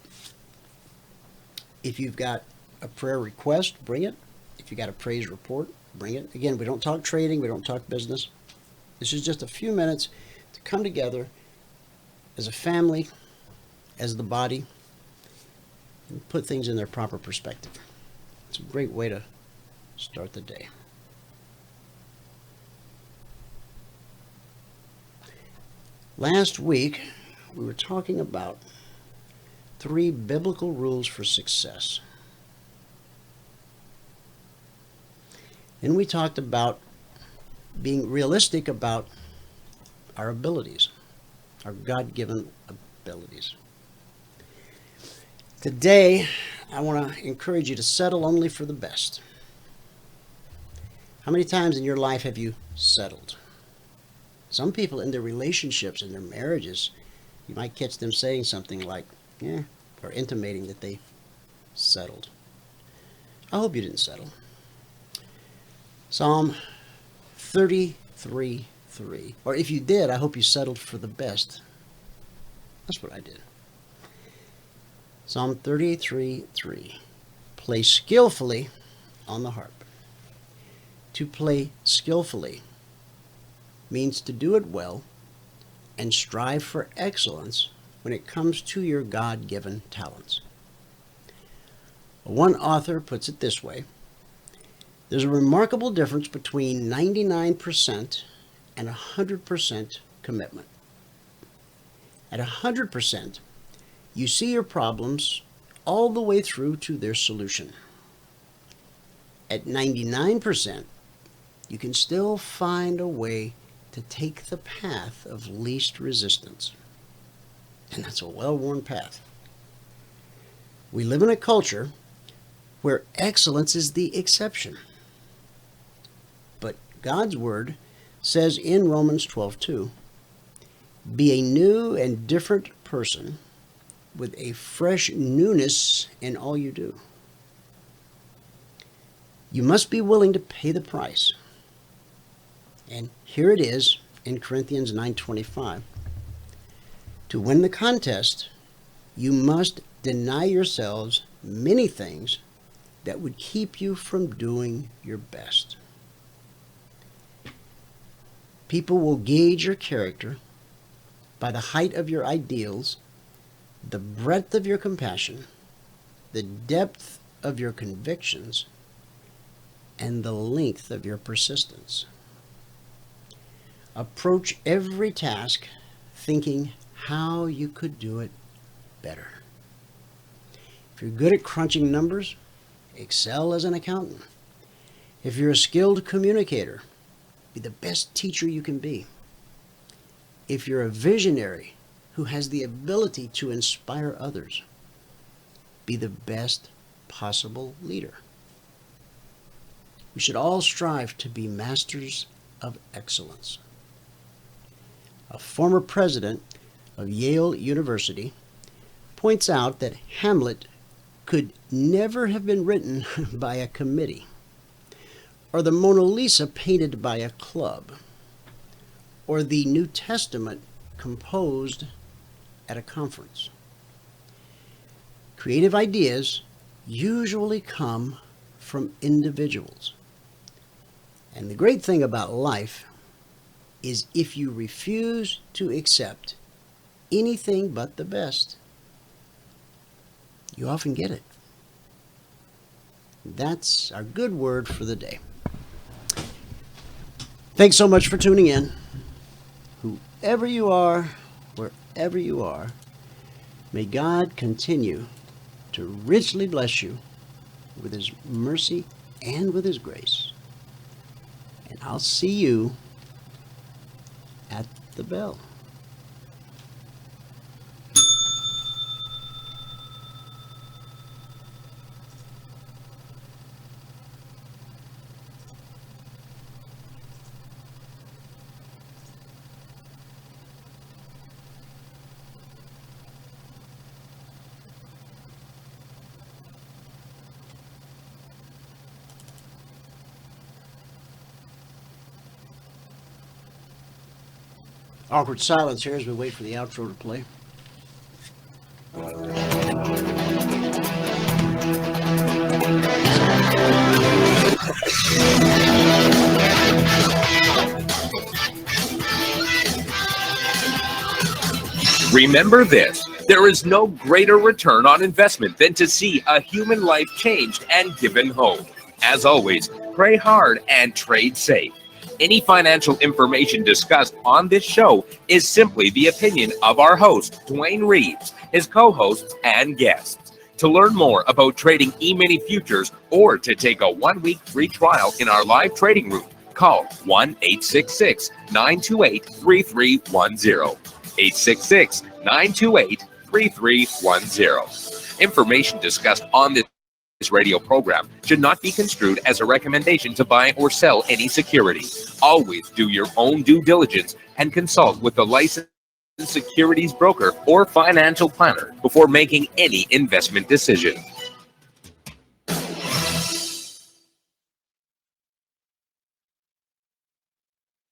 if you've got a prayer request, bring it. If you got a praise report, bring it. Again, we don't talk trading, we don't talk business. This is just a few minutes to come together as a family, as the body, and put things in their proper perspective. It's a great way to start the day. Last week, we were talking about 3 biblical rules for success. Then we talked about being realistic about our abilities, our God-given abilities. Today, I want to encourage you to settle only for the best. How many times in your life have you settled? Some people in their relationships, in their marriages, you might catch them saying something like, yeah, or intimating that they settled. I hope you didn't settle. Psalm 33:3. Or if you did, I hope you settled for the best. That's what I did. Psalm 33:3. Play skillfully on the harp. To play skillfully means to do it well and strive for excellence when it comes to your God-given talents. One author puts it this way: there's a remarkable difference between 99% and 100% commitment. At 100%, you see your problems all the way through to their solution. At 99%, you can still find a way to take the path of least resistance. And that's a well-worn path. We live in a culture where excellence is the exception. But God's Word says in Romans 12:2, be a new and different person with a fresh newness in all you do. You must be willing to pay the price. And here it is in Corinthians 9:25. To win the contest, you must deny yourselves many things that would keep you from doing your best. People will gauge your character by the height of your ideals, the breadth of your compassion, the depth of your convictions, and the length of your persistence. Approach every task thinking how you could do it better. If you're good at crunching numbers, excel as an accountant. If you're a skilled communicator, be the best teacher you can be. If you're a visionary who has the ability to inspire others, be the best possible leader. We should all strive to be masters of excellence. A former president of Yale University points out that Hamlet could never have been written by a committee, or the Mona Lisa painted by a club, or the New Testament composed at a conference. Creative ideas usually come from individuals. And the great thing about life is if you refuse to accept anything but the best, you often get it. That's our good word for the day. Thanks so much for tuning in. Whoever you are, wherever you are, may God continue to richly bless you with His mercy and with His grace. And I'll see you at the bell. Awkward silence here as we wait for the outro to play. Remember this, there is no greater return on investment than to see a human life changed and given hope. As always, pray hard and trade safe. Any financial information discussed on this show is simply the opinion of our host, Dwayne Reeves, his co-hosts, and guests. To learn more about trading Emini Futures or to take a 1-week free trial in our live trading room, call 1-866-928-3310. 866-928-3310. Information discussed on this radio program should not be construed as a recommendation to buy or sell any security. Always do your own due diligence and consult with a licensed securities broker or financial planner before making any investment decision.